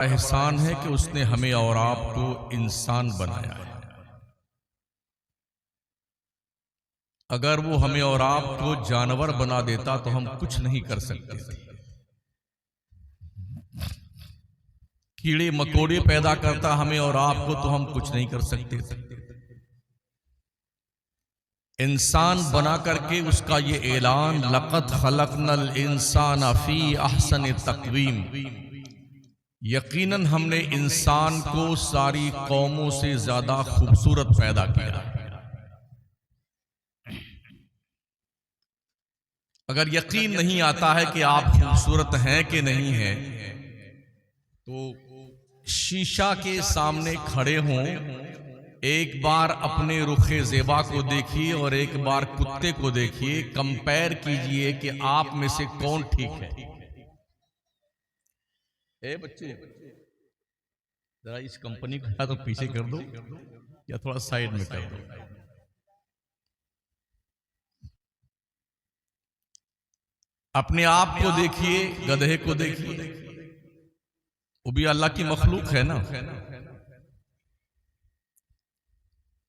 एहसान है कि उसने हमें और आपको इंसान बनाया है। अगर वो हमें और आपको जानवर बना देता तो हम कुछ नहीं कर सकते थे। कीड़े मकोड़े पैदा करता हमें और आपको तो हम कुछ नहीं कर सकते थे। इंसान बना करके उसका ये ऐलान, लक़द खलक़नल इंसान फी अहसन तक़वीम, यकीनन हमने इंसान को सारी कौमों से ज्यादा खूबसूरत पैदा किया। अगर यकीन नहीं आता है कि आप खूबसूरत हैं कि नहीं हैं, तो शीशा के सामने खड़े हों, एक बार अपने रुखे ज़ेबा को देखिए और एक बार कुत्ते को देखिए, कंपेयर कीजिए कि आप में से कौन ठीक है। ए बच्चे, जरा इस कंपनी को या तो पीछे कर दो या थोड़ा साइड में कर दो। अपने आप को देखिए, गधे को देखिए, वो भी अल्लाह की मखलूक है ना।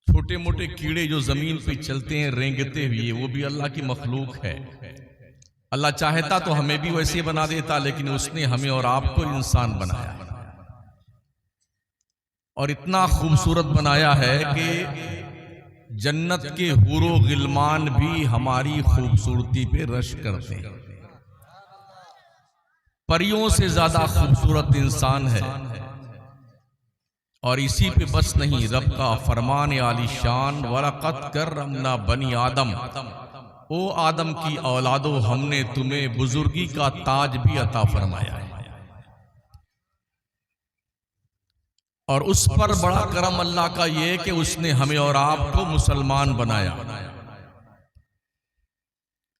छोटे मोटे कीड़े जो जमीन पे चलते हैं रेंगते हुए, वो भी अल्लाह की मखलूक है। अल्लाह चाहता तो हमें भी वैसे बना देता, लेकिन उसने हमें और आपको इंसान बनाया और इतना खूबसूरत बनाया है कि जन्नत के हूरो गिलमान भी हमारी खूबसूरती पे रश करते हैं। परियों से ज्यादा खूबसूरत इंसान है। और इसी पे बस नहीं, रब का फरमान आलीशान, वलक़द कररमना बनी आदम, ओ आदम की औलादो, हमने तुम्हें बुजुर्गी का ताज भी अता फरमाया है। और उस पर बड़ा करम अल्लाह का ये कि उसने हमें और आपको मुसलमान बनाया।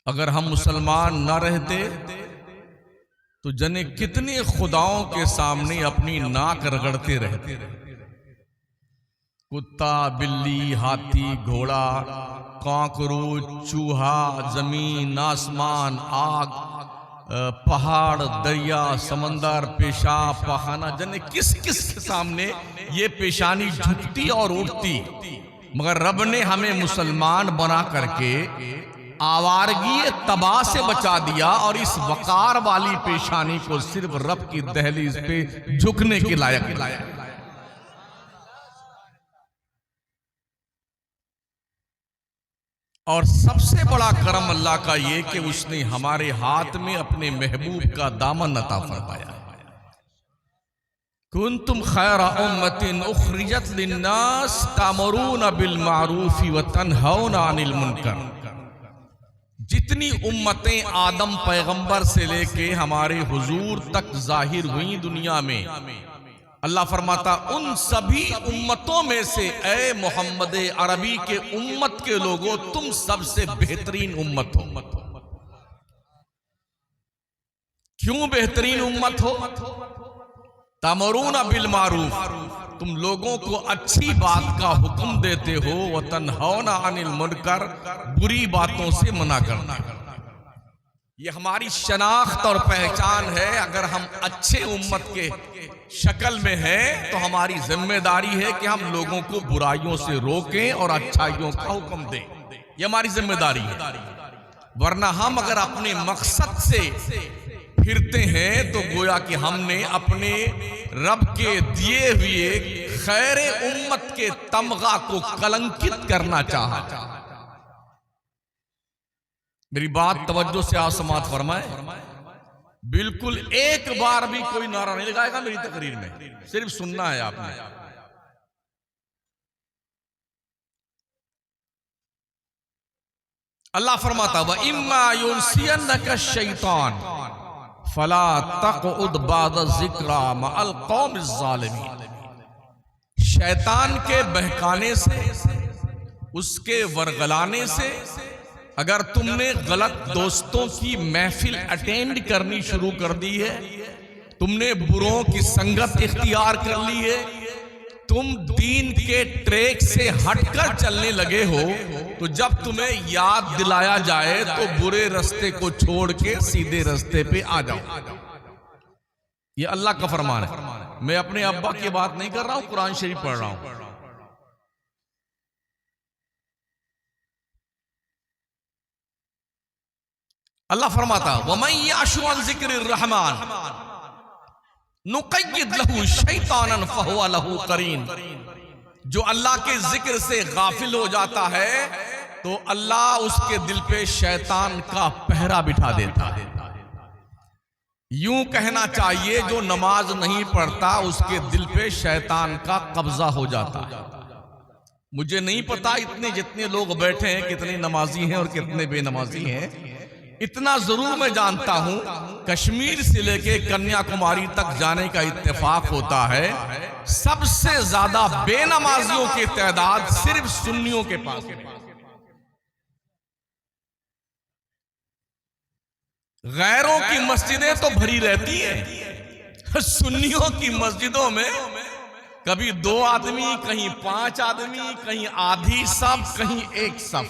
अगर हम मुसलमान न रहते तो जने कितने खुदाओं के सामने अपनी नाक रगड़ते रहते। कुत्ता, बिल्ली, हाथी, घोड़ा, कांकरोच, चूहा, जमीन, आसमान, आग, पहाड़, दरिया, समंदर, पेशाब, पखाना, जने किस किस के सामने ये पेशानी झुकती और उठती। मगर रब ने हमें मुसलमान बना करके आवारगी तबाह से बचा दिया और इस वकार वाली पेशानी को सिर्फ रब की दहलीज पे झुकने के लायक लाया। और सबसे बड़ा करम अल्लाह का ये कि उसने हमारे हाथ में अपने महबूब का दामन अता फरमाया। कुंतुम खैरा उम्मतिन उखरिजत लिन्नास तामुरून बिल मारूफी व तन्हौना अनिल मुनकर। जितनी उम्मतें आदम पैगंबर से लेके हमारे हुजूर तक जाहिर हुई दुनिया में, अल्लाह फरमाता उन सभी उम्मतों में से ए मोहम्मद अरबी के उम्मत के लोगों, तुम सबसे बेहतरीन उम्मत हो। क्यों बेहतरीन उम्मत हो? तामुरून बिल मारूफ, तुम लोगों को अच्छी बात का हुक्म देते हो, व तन्हौना अनिल मुनकर, बुरी बातों से मना करना। ये हमारी शनाख्त और पहचान है। अगर हम अच्छे उम्मत के शक्ल में हैं तो हमारी जिम्मेदारी है कि हम लोगों को बुराइयों से रोकें और अच्छाइयों का हुक्म दें। ये हमारी जिम्मेदारी है। वरना हम अगर अपने मकसद से फिरते हैं तो गोया कि हमने अपने रब के दिए हुए खैर उम्मत के तमगा को कलंकित करना चाहा। मेरी बात तवज्जो से आप समाअत फरमाए। बिल्कुल एक बार भी कोई नारा नहीं लगाएगा मेरी तकरीर में, सिर्फ सुनना है आपने। अल्लाह फरमाता व इम्मा युनसियन्नका शैतान फला तक़उद बाद ज़िक्रा मअल क़ौमिज़ ज़ालिमीन। शैतान के बहकाने से, उसके वरगलाने से, अगर तुमने गलत दोस्तों की महफिल अटेंड करनी शुरू कर दी है, तुमने बुरों की संगत इख्तियार कर ली है, तुम दीन के ट्रैक से हटकर चलने लगे हो, तो जब तुम्हें याद दिलाया जाए तो बुरे रास्ते को छोड़ के सीधे रास्ते पे आ जाओ। ये अल्लाह का फरमान है। मैं अपने अब्बा की बात नहीं कर रहा हूं, कुरान शरीफ पढ़ रहा हूं। अल्लाह फरमाता वमन याशु अन ज़िक्रिर रहमान नुक़य्यिद लहू शैतानन फहुवा लहू करीन। जो अल्लाह के जिक्र से गाफिल हो जाता है तो अल्लाह उसके दिल पे शैतान का पहरा बिठा देता है। यूं कहना चाहिए जो नमाज नहीं पढ़ता उसके दिल पे शैतान का कब्जा हो जाता है। मुझे नहीं पता इतने जितने लोग बैठे हैं कितने नमाजी हैं और कितने बेनमाजी हैं। इतना जरूर मैं जानता हूं कश्मीर से लेके कन्याकुमारी तक जाने का इत्तेफाक होता है, सबसे ज्यादा बेनमाजियों की तादाद सिर्फ सुन्नियों के पास है। गैरों की मस्जिदें तो भरी रहती हैं, सुन्नियों की मस्जिदों में कभी 2 आदमी, कहीं 5 आदमी, कहीं आधी सब, कहीं एक सब।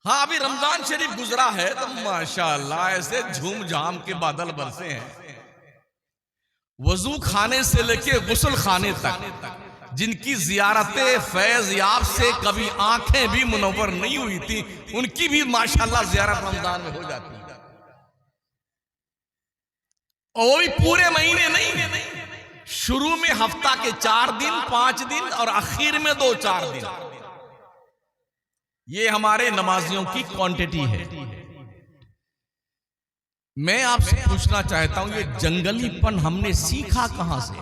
हाँ, अभी रमजान शरीफ गुजरा है तो माशाअल्लाह ऐसे झूम झाम के बादल बरसे हैं। वजू खाने से लेके गुस्ल खाने तक जिनकी जियारतें फैज याब से कभी आंखें भी मुनव्वर नहीं हुई थी, उनकी भी माशाअल्लाह जियारत रमजान में हो जाती है। और वो भी पूरे महीने नहीं, शुरू में हफ्ता के 4 दिन, 5 दिन और आखिर में 2-4 दिन। ये हमारे नमाजियों की क्वांटिटी है। मैं आपसे पूछना चाहता हूं, ये जंगलीपन हमने सीखा कहां से?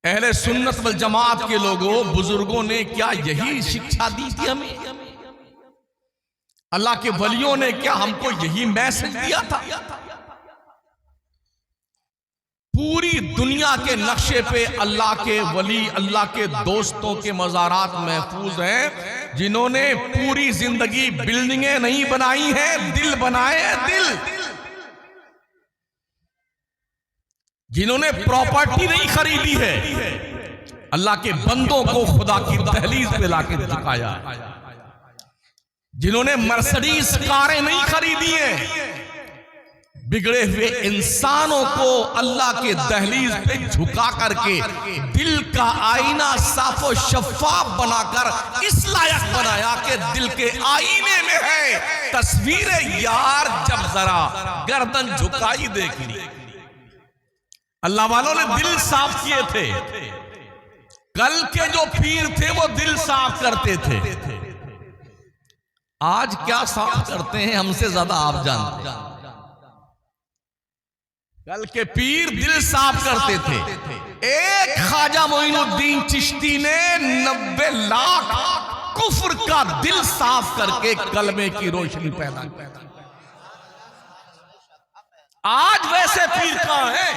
अहले सुन्नत वल जमात के लोगों, बुजुर्गों ने क्या यही शिक्षा दी थी हमें? अल्लाह के वलियों ने क्या हमको यही मैसेज दिया था? पूरी दुनिया के नक्शे पे अल्लाह के वली, अल्लाह के दोस्तों के मज़ारात महफूज हैं, जिन्होंने पूरी जिंदगी बिल्डिंगें नहीं बनाई हैं, दिल बनाए हैं, दिल। जिन्होंने प्रॉपर्टी नहीं खरीदी है, अल्लाह के बंदों को खुदा की दहलीज पे लाके दिखाया। जिन्होंने मर्सिडीज कारें नहीं खरीदी हैं, बिगड़े हुए इंसानों को अल्लाह के दहलीज पे झुका करके दिल का आईना साफो शफाफ बनाकर इस लायक बनाया कि दिल के आईने में है तस्वीर यार, जब जरा गर्दन झुकाई देख ली। अल्लाह वालों ने दिल साफ किए थे। कल के जो पीर थे वो दिल साफ करते थे। आज क्या साफ करते हैं हमसे ज्यादा आप जानते हैं। कल के पीर दिल साफ करते थे। एक ख्वाजा मोइनुद्दीन चिश्ती ने 90 लाख कुफ्र का दिल साफ करके कलमे की रोशनी पैदा की। आज वैसे पीर कहां है?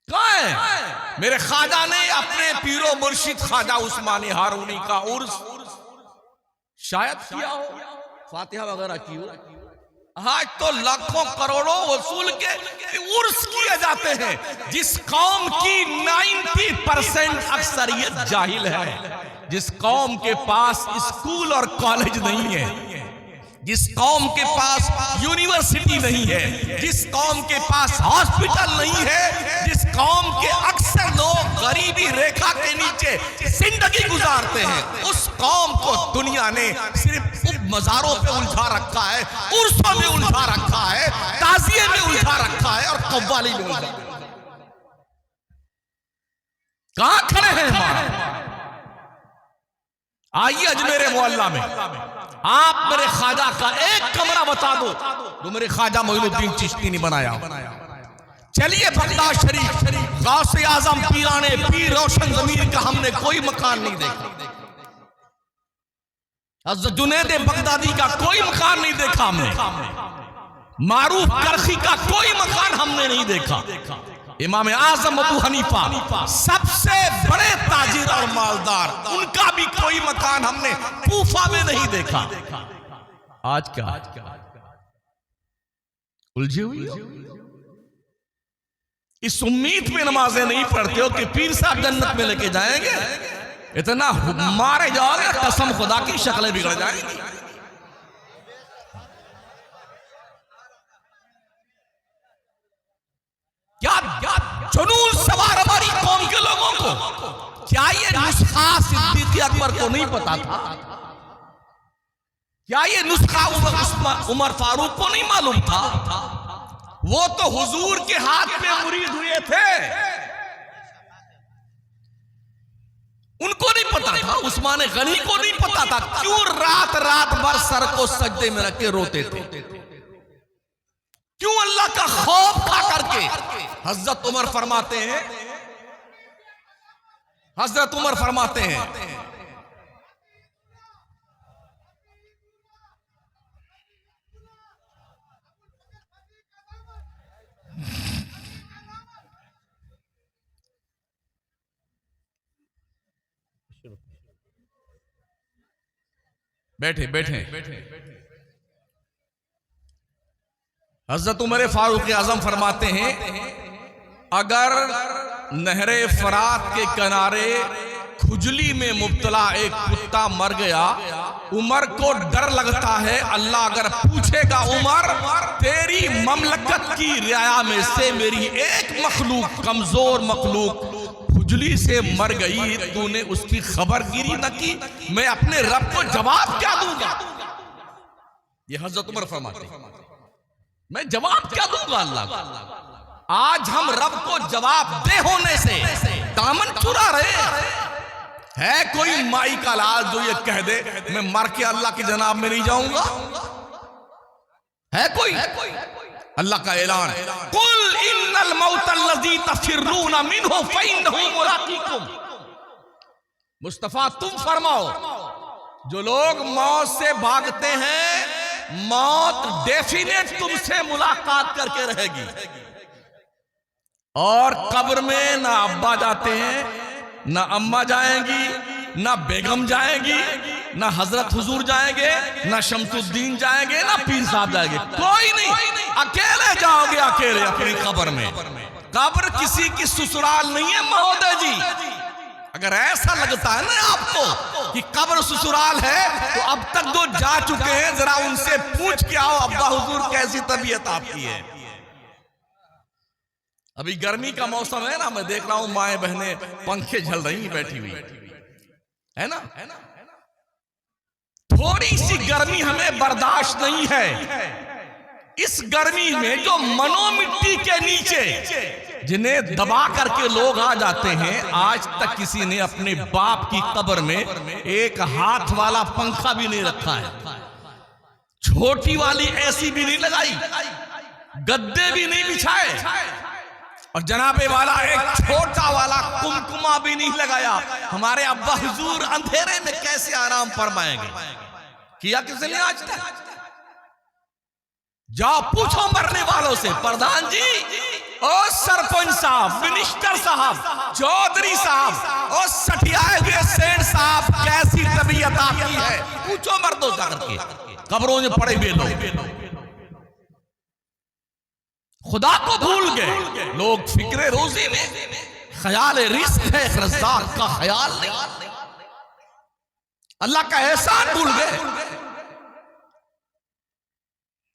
कहां है? मेरे ख्वाजा ने अपने पीरो मुर्शिद ख्वाजा उस्मानी हारूनी का उर्स शायद किया हो, फातिहा वगैरह की हो। आज तो लाखों करोड़ों वसूल के उर्स किए जाते हैं। जिस कौम की 90% अक्सरियत जाहिल है, जिस कौम के पास स्कूल और कॉलेज नहीं है, जिस कौम के पास यूनिवर्सिटी नहीं है, जिस कौम के पास हॉस्पिटल नहीं है, जिस कौम के अक्सर लोग गरीबी रेखा के नीचे जिंदगी गुजारते हैं, उस कौम को दुनिया ने सिर्फ मजारों पे उलझा रखा है, उर्सों में उलझा रखा है, ताजिए में उलझा रखा है और कव्वाली में उलझा। कहां खड़े हैं हमारे? आइए अजमेर मोहल्ला में आप मेरे ख्वाजा का एक कमरा बता दो जो मेरे ख्वाजा मोइनुद्दीन चिश्ती ने बनाया। चलिए बगदाद शरीफ, गौसे आजम पीराने पीर रोशन जमीर का हमने कोई मकान नहीं देखा। जुनैद बगदादी का कोई मकान नहीं देखा हमने। मारूफ करखी का कोई मकान हमने नहीं देखा। इमाम आजम अबू हनीफा सबसे बड़े ताजिर और मालदार, उनका भी कोई मकान हमने कूफा में नहीं देखा। आज क्या उलझे हुई हो? इस उम्मीद पे नमाजें नहीं पढ़ते हो कि पीर साहब जन्नत में लेके जाएंगे। इतना मारे जाओगे कसम खुदा की शक्लें बिगड़ जाएंगी। क्या ये नुस्खा सिद्दीक़ अकबर को नहीं पता था? क्या ये नुस्खा उमर फारूक को नहीं मालूम था? वो तो हुजूर के हाथ में मुरीद हुए थे, उनको नहीं पता था। उस्मान गनी को नहीं पता था क्यों रात रात भर सर को सजदे में रख के रोते थे, क्यों अल्लाह का खौफ खा करके। हजरत उमर फरमाते हैं, हजरत उमर फरमाते हैं, बैठे बैठे हजरत उमर फारूक आजम फरमाते हैं, अगर नहरे फरात के किनारे खुजली में मुब्तला एक कुत्ता मर गया, उमर को डर लगता है अल्लाह अगर पूछेगा उमर तेरी ममलकत की रियाया में से मेरी एक मखलूक, कमजोर मखलूक खुजली से मर गई, तूने उसकी खबरगिरी न की, मैं अपने रब को जवाब क्या दूंगा? ये हजरत उमर फरमाते हैं, मैं जवाब क्या दूंगा अल्लाह को? आज हम रब को जवाब दे होने से दामन चुरा रहे है। कोई माई का लाल जो ये कह दे मैं मर के अल्लाह की जनाब में नहीं जाऊंगा? है कोई? अल्लाह का ऐलान, कुल इन्नल मौतल्लज़ी तफिर्रून मिन्हु फइन्नहु मुलाक़ीकुम। मुस्तफा तुम फरमाओ, जो लोग मौत से भागते हैं, मौत डेफिनेट तुमसे मुलाकात करके रहेगी। और कब्र में ना अब्बा जाते हैं, ना अम्मा जाएंगी, ना बेगम जाएंगी, ना हजरत हुजूर जाएंगे, ना शमसुद्दीन जाएंगे, ना पीर साहब जाएंगे, कोई नहीं। अकेले जाओगे, अकेले अपनी कब्र में। कब्र किसी की ससुराल नहीं है महोदय जी। अगर ऐसा लगता है ना आपको कि कब्र ससुराल है, तो अब तक जो जा चुके हैं जरा उनसे पूछ के आओ, अब्बा हुजूर कैसी तबीयत आपकी है? अभी गर्मी का मौसम है ना, मैं देख रहा हूं माए बहनें पंखे झल रही बैठी हुई है ना। थोड़ी सी गर्मी हमें बर्दाश्त नहीं है। इस गर्मी में जो मनो मिट्टी के नीचे जिन्हें दबा करके लोग आ जाते हैं, आज तक किसी ने अपने बाप की कब्र में एक हाथ वाला पंखा भी नहीं रखा है, छोटी वाली एसी भी नहीं लगाई, गद्दे भी नहीं बिछाए, और जनाबे वाला एक छोटा वाला कुमकुमा भी नहीं लगाया। हमारे अब्बा हुजूर अंधेरे में कैसे आराम फरमाएंगे? किया किसी ने आज तक? जाओ पूछो मरने वालों से, प्रधान जी, ओ सरपंच साहब, मिनिस्टर साहब, चौधरी साहब, ओ सठियाए हुए सेठ साहब, कैसी तबीयत आपकी है? पूछो मर्दों से करके, कब्रों में पड़े हुए लोग खुदा को भूल गए। लोग फिक्रे रोजी में, ख्याल रिस्क है, रज़्ज़ाक़ का ख्याल नहीं, अल्लाह का एहसान भूल गए।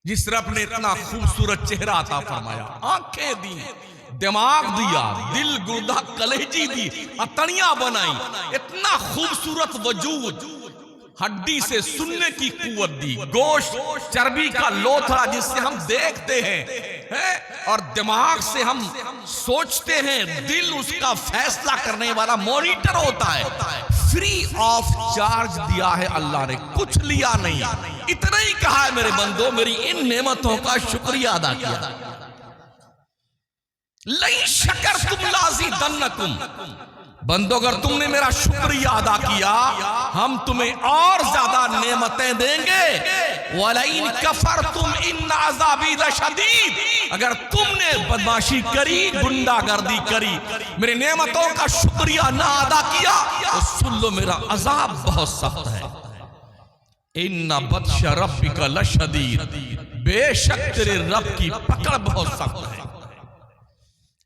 जिस रब ने इतना खूबसूरत चेहरा अता फरमाया, आंखें दी, दिमाग दिया, दिल, गुर्दा, कलेजी दी, अतड़ियां बनाई, इतना खूबसूरत वजूद, हड्डी से सुनने की कुव्वत दी, गोश्त चर्बी का लोथड़ा जिससे हम देखते हैं, और दिमाग से हम सोचते हैं, दिल उसका फैसला करने वाला मॉनिटर होता है। फ्री ऑफ चार्ज दिया है अल्लाह ने, कुछ लिया नहीं। इतना ही कहा है मेरे बंदो, मेरी इन नेमतों का शुक्रिया अदा किया। लई शकर तुम लाजी दन्नकुम, बंदो अगर तुमने मेरा शुक्रिया अदा किया, हम तुम्हें और ज्यादा नेमतें देंगे। वलइन कफरतुम इन्न अज़ाबी लशदीद, अगर तुमने बदमाशी करी, गुंडागर्दी करी, मेरी नेमतों का शुक्रिया ना अदा किया, तो सुन लो मेरा अजाब बहुत सख्त है। इन्ना बत्श रब्बिका लशदीद, बेशक तेरे रब की पकड़ बहुत सख्त है।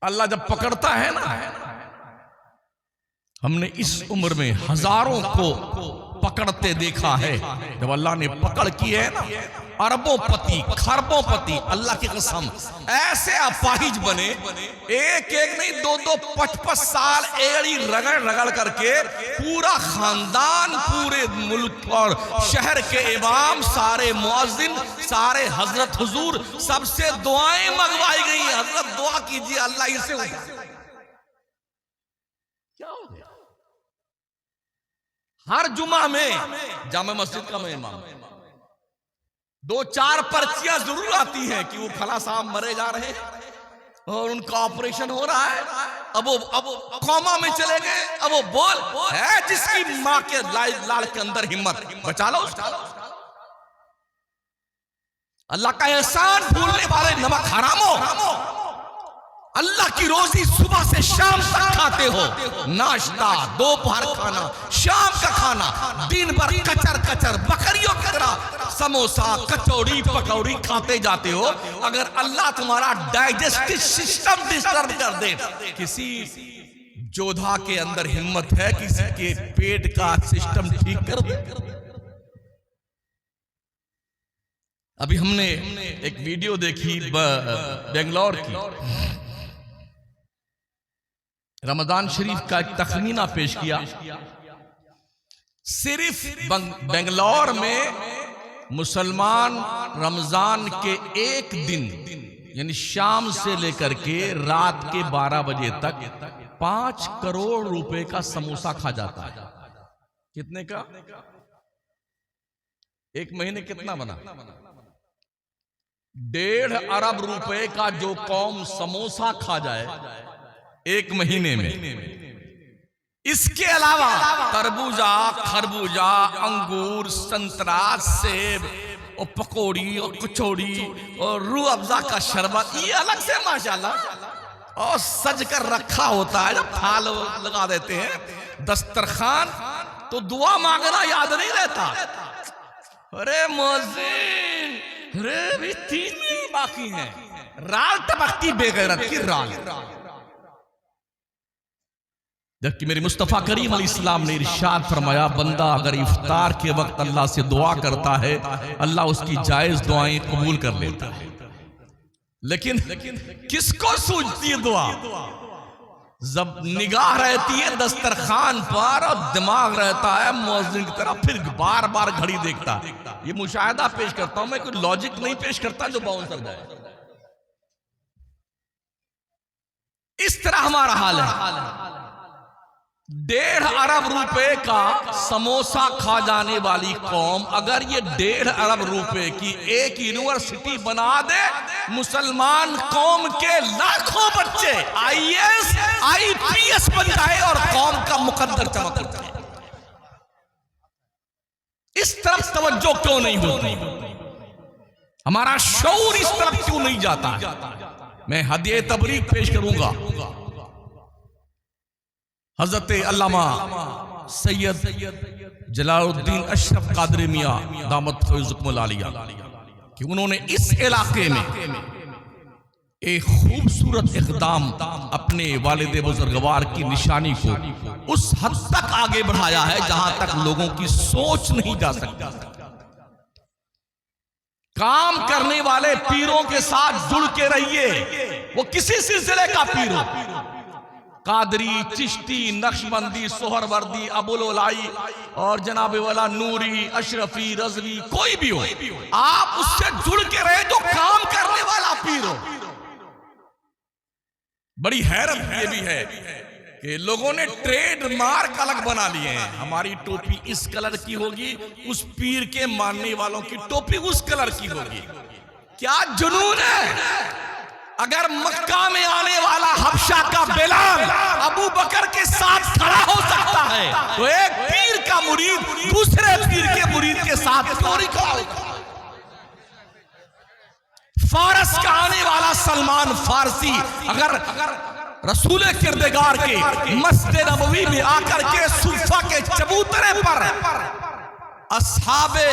अल्लाह जब पकड़ता है ना, हमने इस उम्र में हजारों को पकड़ते देखा है। जब अल्लाह ने पकड़ की है ना, अरबोंपति, खरबोंपति, अल्लाह की कसम ऐसे अपाहिज बने, एक एक नहीं 2-2 5-5 साल एड़ी रगड़ रगड़ करके पूरा खानदान, पूरे मुल्क और शहर के इमाम, सारे मुअज्जिन, सारे हजरत हुजूर, सबसे दुआएं मंगवाई गई। हजरत दुआ कीजिए अल्लाह इसे उठा। क्या हो गया? हर जुमा में जामा मस्जिद का मैं इमाम, 2-4 पर्चियां जरूर आती हैं कि वो फला साहब मरे जा रहे हैं और उनका ऑपरेशन हो रहा है, अब वो कौमा में चले गए, अब वो बोल है जिसकी मां के लाड़ के अंदर हिम्मत, बचा लो उसका। अल्लाह का एहसान भूलने वाले नमक हराम हो। अल्लाह की रोजी सुबह से शाम तक खाते हो, नाश्ता, दोपहर खाना, शाम का खाना, दिन भर कचर कचर बकरियों की तरह समोसा, कचौड़ी, पकौड़ी खाते जाते हो। अगर अल्लाह तुम्हारा डाइजेस्टिव सिस्टम डिस्टर्ब कर दे, किसी जोधा के अंदर हिम्मत है किसी के पेट का सिस्टम ठीक कर दे? अभी हमने एक वीडियो देखी बेंगलोर की, रमजान शरीफ का एक तखमीना पेश किया। सिर्फ बेंगलोर में मुसलमान रमजान के एक दिन यानी शाम से लेकर के रात के 12 बजे तक 5 करोड़ रुपए का समोसा खा जाता है। कितने का? एक महीने कितना बना? 1.5 अरब रुपए का जो कौम समोसा खा जाए एक महीने में। इसके अलावा तरबूजा, खरबूजा, अंगूर, संतरा, सेब और पकौड़ी और कचौड़ी और रूह अफ़ज़ा का शरबत, ये अलग से माशाल्लाह और सज कर रखा होता है। जब थाल लगा देते हैं दस्तरखान तो दुआ मांगना याद नहीं रहता। अरे मुअज्जिन, अरे भी 3 दिन बाकी हैं, राल टपकती बेगैरत की राल। जबकि मेरे मुस्तफ़ा करीम अलैहिस्सलाम ने इरशाद फरमाया, बंदा अगर इफ्तार के वक्त अल्लाह से दुआ करता है, अल्लाह उसकी जायज दुआएं कबूल कर लेता है। लेकिन किसको सूझती है दुआ? जब निगाह रहती है दस्तरखान पर और दिमाग रहता है मुअज्जिन की तरफ, फिर बार बार घड़ी देखता है। ये मुशाहिदा पेश करता हूं मैं, कोई लॉजिक नहीं पेश करता जो बाउंसर जाए। इस तरह हमारा हाल है। 1.5 अरब रुपए का समोसा खा जाने वाली कौम अगर ये 1.5 अरब रुपए की एक यूनिवर्सिटी बना दे, मुसलमान कौम के लाखों बच्चे IAS, IPS बन जाए और कौम का मुकद्दर चमक उठे। इस तरफ तवज्जो क्यों नहीं होती? हमारा शऊर इस तरफ क्यों नहीं जाता है? मैं हदिये तबरीक पेश करूंगा। हजरत अल्लामा सैयद जलालुद्दीन अशरफ कादरी मियां दामत फैज़ुकुमुल आलिया कि उन्होंने इस इलाके में एक खूबसूरत इक़दाम अपने वालिद बुजुर्गवार की निशानी को उस हद तक आगे बढ़ाया है जहां तक लोगों की सोच नहीं जा सकती। काम करने वाले पीरों के साथ जुड़ के रहिए, वो किसी सिलसिले का पीर हो, कादरी, चिश्ती, नक्शबंदी, सोहरवर्दी, अबुल-उलाई और जनाबे वाला नूरी, अशरफी, रज़वी, कोई भी हो, आप उससे जुड़ के रहे जो काम करने वाला पीर हो। बड़ी हैरत ये भी है कि लोगों ने ट्रेडमार्क अलग बना लिए हैं। हमारी टोपी इस कलर की होगी, उस पीर के मानने वालों की टोपी उस कलर की होगी। क्या जुनून है? अगर मक्का में आने वाला हबशा का बिलाल अबू बकर के साथ खड़ा हो सकता है तो एक पीर का मुरीद दूसरे पीर के मुरीद के साथ क्यों नहीं खड़ा होगा? फारस का आने वाला सलमान फारसी अगर रसूल किरदगार के मस्जिद नबवी में आकर के सुफ़ा के चबूतरे पर अस्हाबे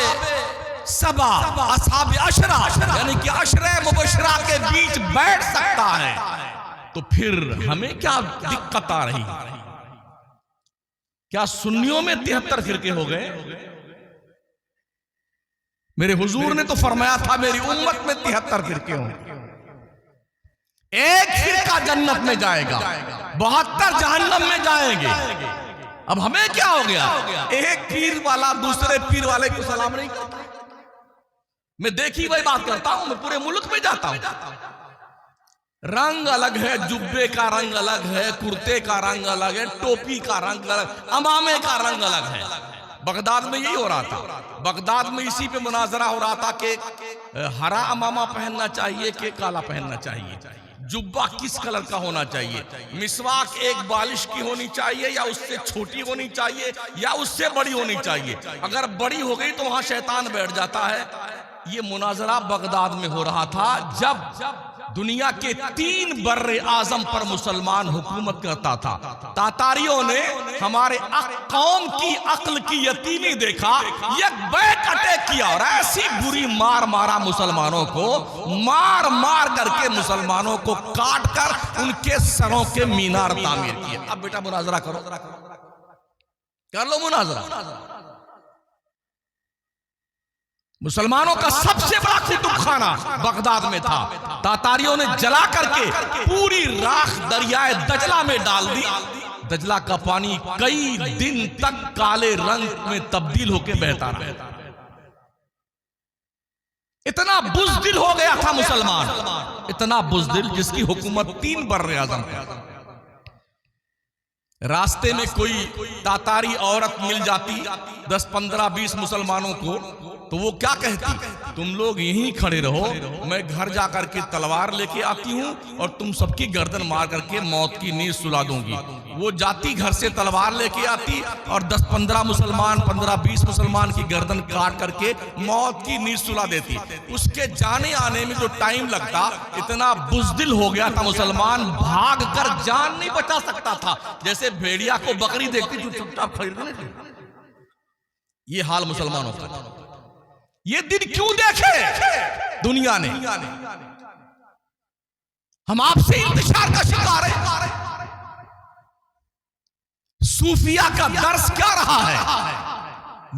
सबा, अस्हाबे अशरा यानी कि अशरे मुबशरा के बीच बैठ सकता है तो फिर हमें क्या दिक्कत आ रही? क्या सुन्नियों में 73 फिरके हो गए? मेरे हुजूर ने तो फरमाया था मेरी उम्मत में 73 फिरके होंगे, एक फिरका जन्नत में जाएगा, 72 जहन्नम में जाएंगे। अब हमें क्या हो गया, एक पीर वाला दूसरे पीर वाले को सलाम नहीं करता। मैं देखी वही बात करता हूं, मैं पूरे मुल्क में जाता हूं, रंग अलग है, जुब्बे का रंग अलग है, कुर्ते का रंग अलग है, टोपी का रंग अलग, अमामे का रंग अलग है। बगदाद में यही हो रहा था, बगदाद में इसी पे मुनाजरा हो रहा था कि हरा अमामा पहनना चाहिए कि काला पहनना चाहिए, जुब्बा किस कलर का होना चाहिए, मिसवाक एक बालिश की होनी चाहिए या उससे छोटी होनी चाहिए या उससे बड़ी होनी चाहिए, अगर बड़ी हो गई तो वहां शैतान बैठ जाता है। ये मुनाजरा बगदाद में हो रहा था जब दुनिया के 3 बर्रे आजम पर मुसलमान हुकूमत करता था। तातारियों ने हमारे कौम की अक्ल की यतीमी देखा, एक बैक अटैक किया और ऐसी बुरी मार मारा मुसलमानों को, मार मार करके मुसलमानों को काट कर उनके सरों के मीनार तामीर किए। अब बेटा मुनाजरा करो, कर लो मुनाजरा। मुसलमानों का सबसे बड़ा कुतुबखाना बगदाद में था, तातारियों ने जला करके पूरी राख दरियाए दजला में डाल दी। दजला का पानी कई दिन तक काले रंग में तब्दील होकर बहता रहा। इतना बुज़दिल हो गया था मुसलमान, इतना बुज़दिल जिसकी हुकूमत 3 बर्रे आज़म पे। रास्ते में कोई तातारी औरत मिल जाती 10, 15, 20 मुसलमानों को, तो वो क्या कहती, तुम लोग यहीं खड़े रहो, मैं घर जाकर के तलवार लेके आती हूं और तुम सबकी गर्दन मार करके मौत की नींद सुला दूंगी। वो जाती घर से तलवार लेके आती और 10-15 मुसलमान, 15-20 मुसलमान की गर्दन काट करके मौत की नींद सुला देती। उसके जाने आने में जो टाइम लगता, इतना बुज़दिल हो गया था मुसलमान, भाग कर जान नहीं बचा सकता था, जैसे भेड़िया को बकरी देखती जो चुपचाप खड़ी रहती। ये हाल मुसलमानों का। ये दिन क्यों देखे दुनिया ने? हम आपसे इंतशार का शिकार है। सूफिया का दर्स क्या रहा है?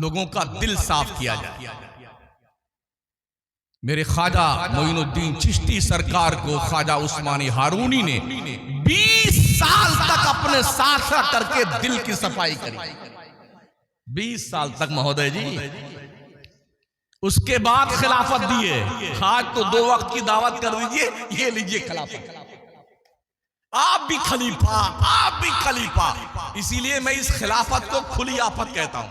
लोगों का दिल साफ किया जाए। मेरे ख्वाजा मोइनुद्दीन चिश्ती सरकार को ख्वाजा उस्मानी हारूनी ने 20 साल तक अपने साथ करके दिल की सफाई करी। 20 साल तक महोदय जी। उसके बाद खिलाफत दिए। आज तो 2 वक्त की दावत कर दीजिए, ये लीजिए खिलाफत। आप भी खलीफा, आप भी खलीफा। इसीलिए मैं इस खिलाफत को खुली आफत कहता हूं।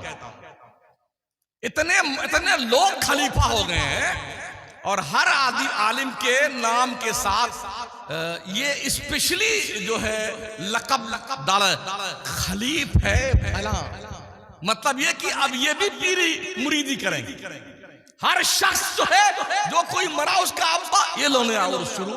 इतने लोग खलीफा हो गए हैं और हर आलिम के नाम के साथ ये स्पेशली जो है लकब डाला, खलीफ है फला। मतलब ये कि अब ये भी पीरी मुरीदी करेंगे। हर शख्स जो है, जो कोई मरा उसका अब्बा, ये लो नया उर्स शुरू,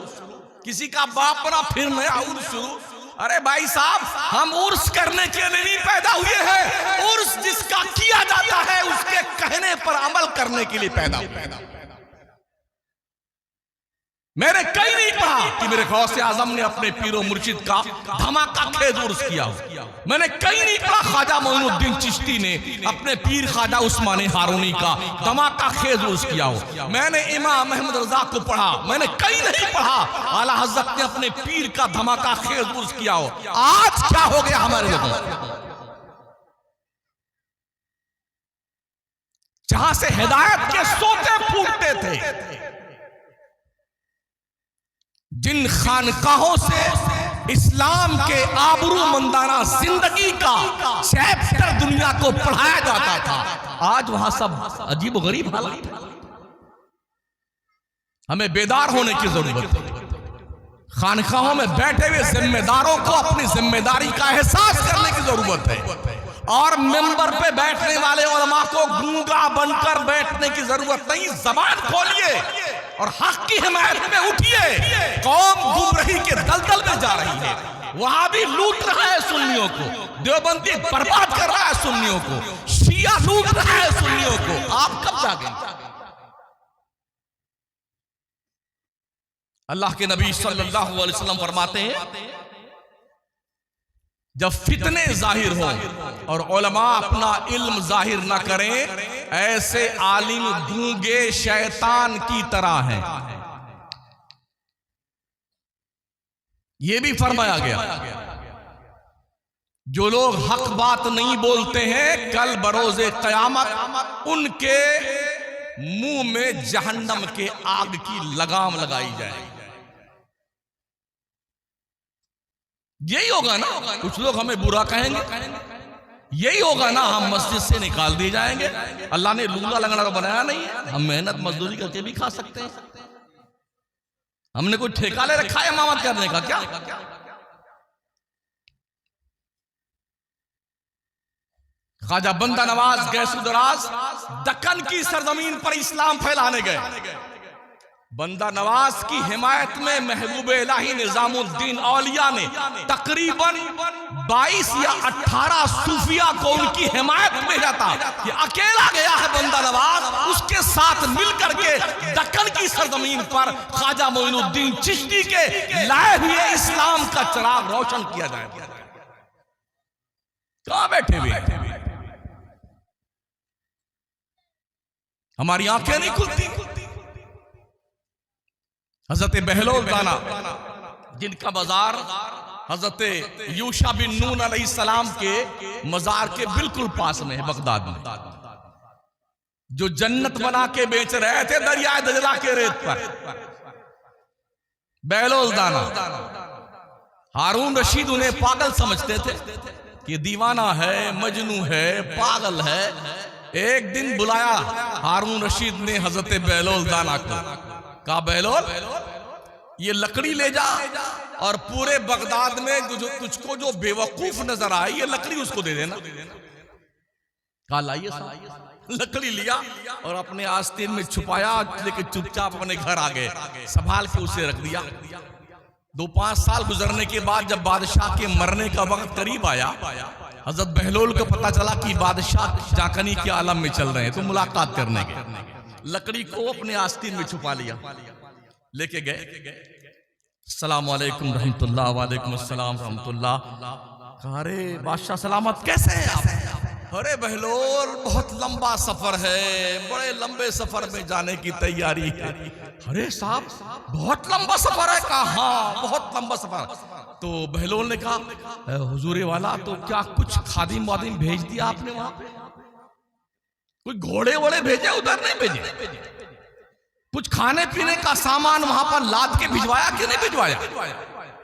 किसी का बाप मरा फिर नया उर्स शुरू। अरे भाई साहब, हम उर्स करने के लिए नहीं पैदा हुए हैं, उर्स जिसका किया जाता है उसके कहने पर अमल करने के लिए पैदा हुए। मैंने कहीं नहीं पढ़ा कि मेरे गौसे आजम ने अपने पीरो मुर्शिद का धमाका खेज उर्स किया हो। मैंने कहीं नहीं पढ़ा ख्वाजा मोइनुद्दीन चिश्ती ने अपने पीर ख्वाजा उस्मानी हारूनी का धमाका खेज उर्स किया हो। मैंने इमाम अहमद रजा को पढ़ा, मैंने कहीं नहीं पढ़ा आला हज़रत ने अपने पीर का धमाका खेज उर्स किया हो। आज क्या हो गया हमारे लोगों को? जहां से हिदायत के सोते फूटते थे, जिन खानकाहों से इस्लाम के आबरूमंदाना जिंदगी का चैप्टर दुनिया को पढ़ाया जाता था, आज वहां सब अजीब व गरीब हालात है। हमें बेदार होने की जरूरत है। खानकाहों में बैठे हुए जिम्मेदारों को अपनी जिम्मेदारी का एहसास करने की जरूरत है और मेंबर पे बैठने वाले उलमा को गूंगा बनकर बैठने की जरूरत नहीं। जबान खोलिए और हक की हिमायत में उठिए। कौम गुमराही के दलदल में जा रही है, वहां भी लूट रहा है सुन्नियों को, देवबंदी बर्बाद कर रहा है सुन्नियों को, शिया लूट रहा है सुन्नियों को। आप कब जागेंगे? अल्लाह के नबी सल्लल्लाहु अलैहि वसल्लम फरमाते हैं, जब फितने जाहिर हो और उलमा अपना इल्म जाहिर ना करें ऐसे आलिम गूंगे शैतान की तरह हैं। ये भी फरमाया गया, जो लोग हक बात नहीं बोलते हैं कल बरोज़े क़यामत उनके मुंह में जहन्नम के आग की लगाम लगाई जाएगी। यही होगा ना, कुछ लोग हमें बुरा कहेंगे, यही होगा ना, हम मस्जिद से निकाल दिए जाएंगे। अल्लाह ने लूंगा लगना को बनाया नहीं है, हम मेहनत मजदूरी करके भी खा सकते हैं। हमने कोई ठेका ले रखा है इमामत करने का क्या? ख्वाजा बंदा नवाज गैसुदराज दक्कन की सरजमीन पर इस्लाम फैलाने गए। बंदा नवाज की हिमायत में महबूब इलाही निजामुद्दीन औलिया ने तकरीबन 22 या 18 सूफिया को उनकी हिमायत में जाता। ये अकेला गया है बंदा नवाज, उसके साथ मिलकर के दक्कन की सरजमीन पर ख्वाजा मोइनुद्दीन चिश्ती के लाए हुए इस्लाम का चिराग रोशन किया जाएगा। कहां बैठे हुए? हमारी आंखें नहीं खुलती। हजरत बहलोल दाना जिनका मजार हजरत यूशा बिन नून अलैहिस्सलाम के मजार के बिल्कुल पास में है बगदाद में, जो जन्नत बना के बेच रहे थे दरियाए दजला के रेत पर। बहलोल दाना, हारून रशीद उन्हें पागल समझते थे कि दीवाना है, मजनू है, पागल है। एक दिन बुलाया हारून रशीद ने हजरत बहलोल दाना को, कहा बहलोल ये लकड़ी ले जा और पूरे बगदाद में तुझको जो बेवकूफ नजर आए ये लकड़ी उसको दे देना। कहा लाइए। लकड़ी लिया और अपने आस्तीन में छुपाया, लेकिन चुपचाप अपने घर आ गए, संभाल के उसे रख दिया। 2-5 साल गुजरने के बाद जब बादशाह के मरने का वक्त करीब आया, हजरत बहलोल को पता चला कि बादशाह जाकनी के आलम में चल रहे हैं, तो मुलाकात करने गए। लकड़ी को अपने आस्तीन में छुपा लिया, लेके गए। अस्सलाम वालेकुम रहमतुल्लाह। वालेकुम अस्सलाम रहमतुल्लाह। अरे बादशाह सलामत, कैसे हैं आप? अरे बहलोल बहुत लंबा सफर है, बड़े लंबे सफर में जाने की तैयारी है। अरे साहब बहुत लंबा सफर है? कहा हाँ बहुत लंबा सफर। तो बहलोल ने कहा हुजूरे वाला, तो क्या कुछ खादिम वादिम भेज दिया आपने वहां पे? कुछ घोड़े वोड़े भेजे? उधर नहीं भेजे। कुछ खाने पीने का सामान वहां पर लाद के भिजवाया कि नहीं भिजवाया?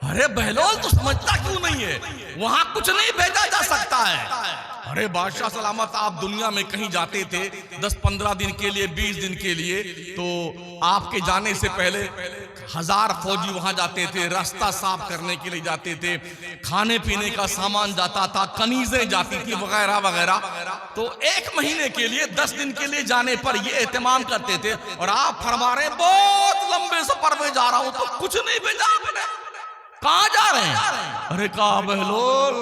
अरे बहलोल तो समझता क्यों नहीं है, वहां कुछ नहीं भेजा जा सकता है। अरे बादशाह सलामत, आप दुनिया में कहीं जाते थे 10-15 दिन के लिए, 20 दिन के लिए, तो आपके जाने से पहले 1000 फौजी वहां जाते थे, रास्ता साफ करने के लिए जाते थे, खाने पीने का सामान जाता था, कनीजें जाती थी वगैरह वगैरह। तो 1 महीने के लिए, 10 दिन के लिए जाने पर ये एहतमाम करते थे, और आप फरमा रहे बहुत लंबे सफर में जा रहा हूं, तो कुछ नहीं भेजा आपने। कहां जा रहे हैं? अरे कहा बहलोल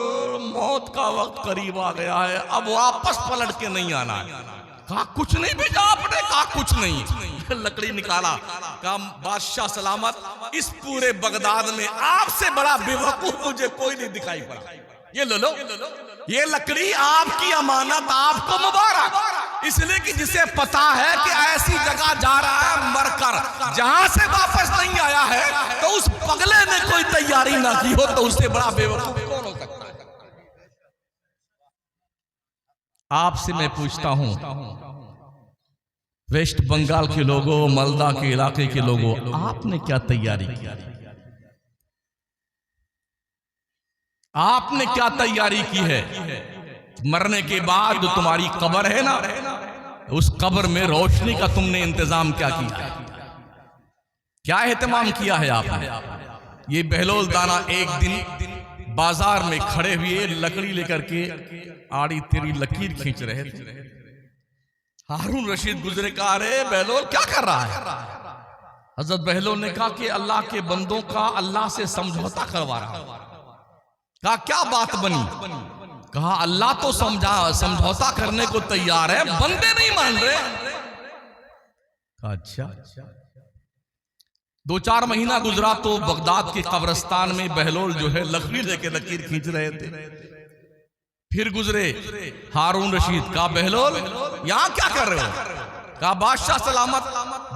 मौत का वक्त करीब आ गया है, अब वापस पलट के नहीं आना है। कहा कुछ नहीं भेजा आपने? कहा कुछ नहीं। लकड़ी निकाला, कहा बादशाह सलामत, इस पूरे बगदाद में आपसे बड़ा बेवकूफ मुझे कोई नहीं दिखाई पड़ा। ये लो, ये लकड़ी आपकी अमानत, आपको मुबारक। इसलिए कि जिसे पता है कि ऐसी जगह जा रहा है मरकर, जहां से वापस नहीं आया है, तो उस पगले ने कोई तैयारी ना की हो, तो उससे बड़ा बेवकूफ कौन हो सकता है? आपसे मैं पूछता हूं, वेस्ट बंगाल के लोगों, मालदा के इलाके के लोगों, आपने क्या तैयारी की? आपने क्या तैयारी की है? मरने के बाद जो तुम्हारी कब्र है ना, उस कब्र में रोशनी का तुमने इंतजाम क्या किया? क्या एहतमाम किया है आपने? ये बहलोल दाना एक दिन बाजार में खड़े हुए लकड़ी लेकर के आड़ी तेरी लकीर खींच रहे थे। हारून रशीद गुजरे, कहा अरे बहलोल क्या कर रहा है? हजरत बहलोल ने कहा कि अल्लाह के बंदों का अल्लाह से समझौता करवा रहा हूं। कहा क्या बात बनी? कहा अल्लाह तो समझौता करने को तैयार है, बंदे नहीं मान रहे। अच्छा। 2-4 महीना गुजरा तो बगदाद के कब्रिस्तान में बहलोल जो है लकड़ी लेके लकीर खींच रहे थे। फिर गुजरे हारून रशीद, कहा बहलोल यहां क्या कर रहे हो? कहा बादशाह सलामत,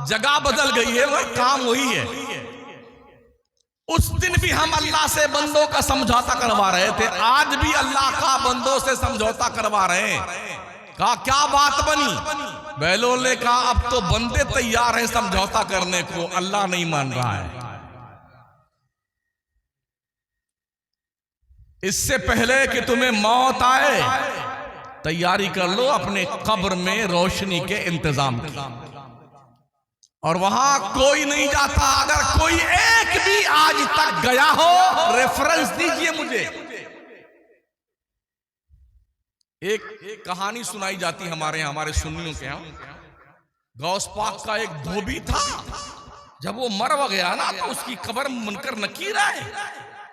जगह बदल गई है, वही काम वही है। उस दिन भी हम अल्लाह से बंदों का समझौता करवा रहे थे, आज भी अल्लाह का बंदों से समझौता करवा रहे हैं। कहा क्या बात बनी? बहलोल ने कहा अब तो बंदे तैयार हैं समझौता करने को, अल्लाह नहीं मान रहा है। इससे पहले कि तुम्हें मौत आए, तैयारी कर लो अपने कब्र में रोशनी के इंतजाम की। और वहां कोई नहीं जाता। अगर कोई एक भी आज तक गया हो, रेफरेंस दीजिए मुझे। एक कहानी सुनाई जाती हमारे यहाँ, हमारे सुन्नियों के यहाँ। गौस पाक का एक धोबी था, जब वो मर गया ना तो उसकी कब्र मुनकर नकीर आए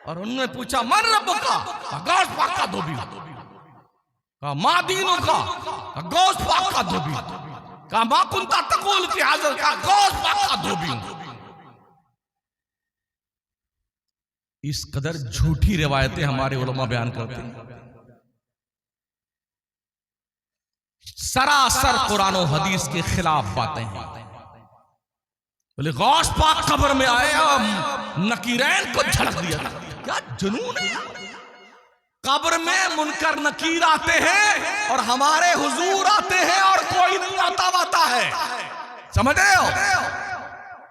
और उन्होंने पूछा मन रब का? गौस पाक का धोबी। कहा माँ दीनों का? गौस पाक का धोबी। कहा माँ कुंता तकुल की हाजिर का? गौस पाक का धोबी हूं। इस कदर झूठी रिवायतें हमारे उलमा बयान करते हैं, सरासर कुरान और हदीस के खिलाफ बातें हैं। बोले गौस पाक कब्र में आए और नकीरैन को झड़क दिया। क्या जुनून है? कब्र में मुनकर नकीर आते हैं और हमारे हुजूर आते हैं और कोई नहीं आता वाता है। समझ रहे हो?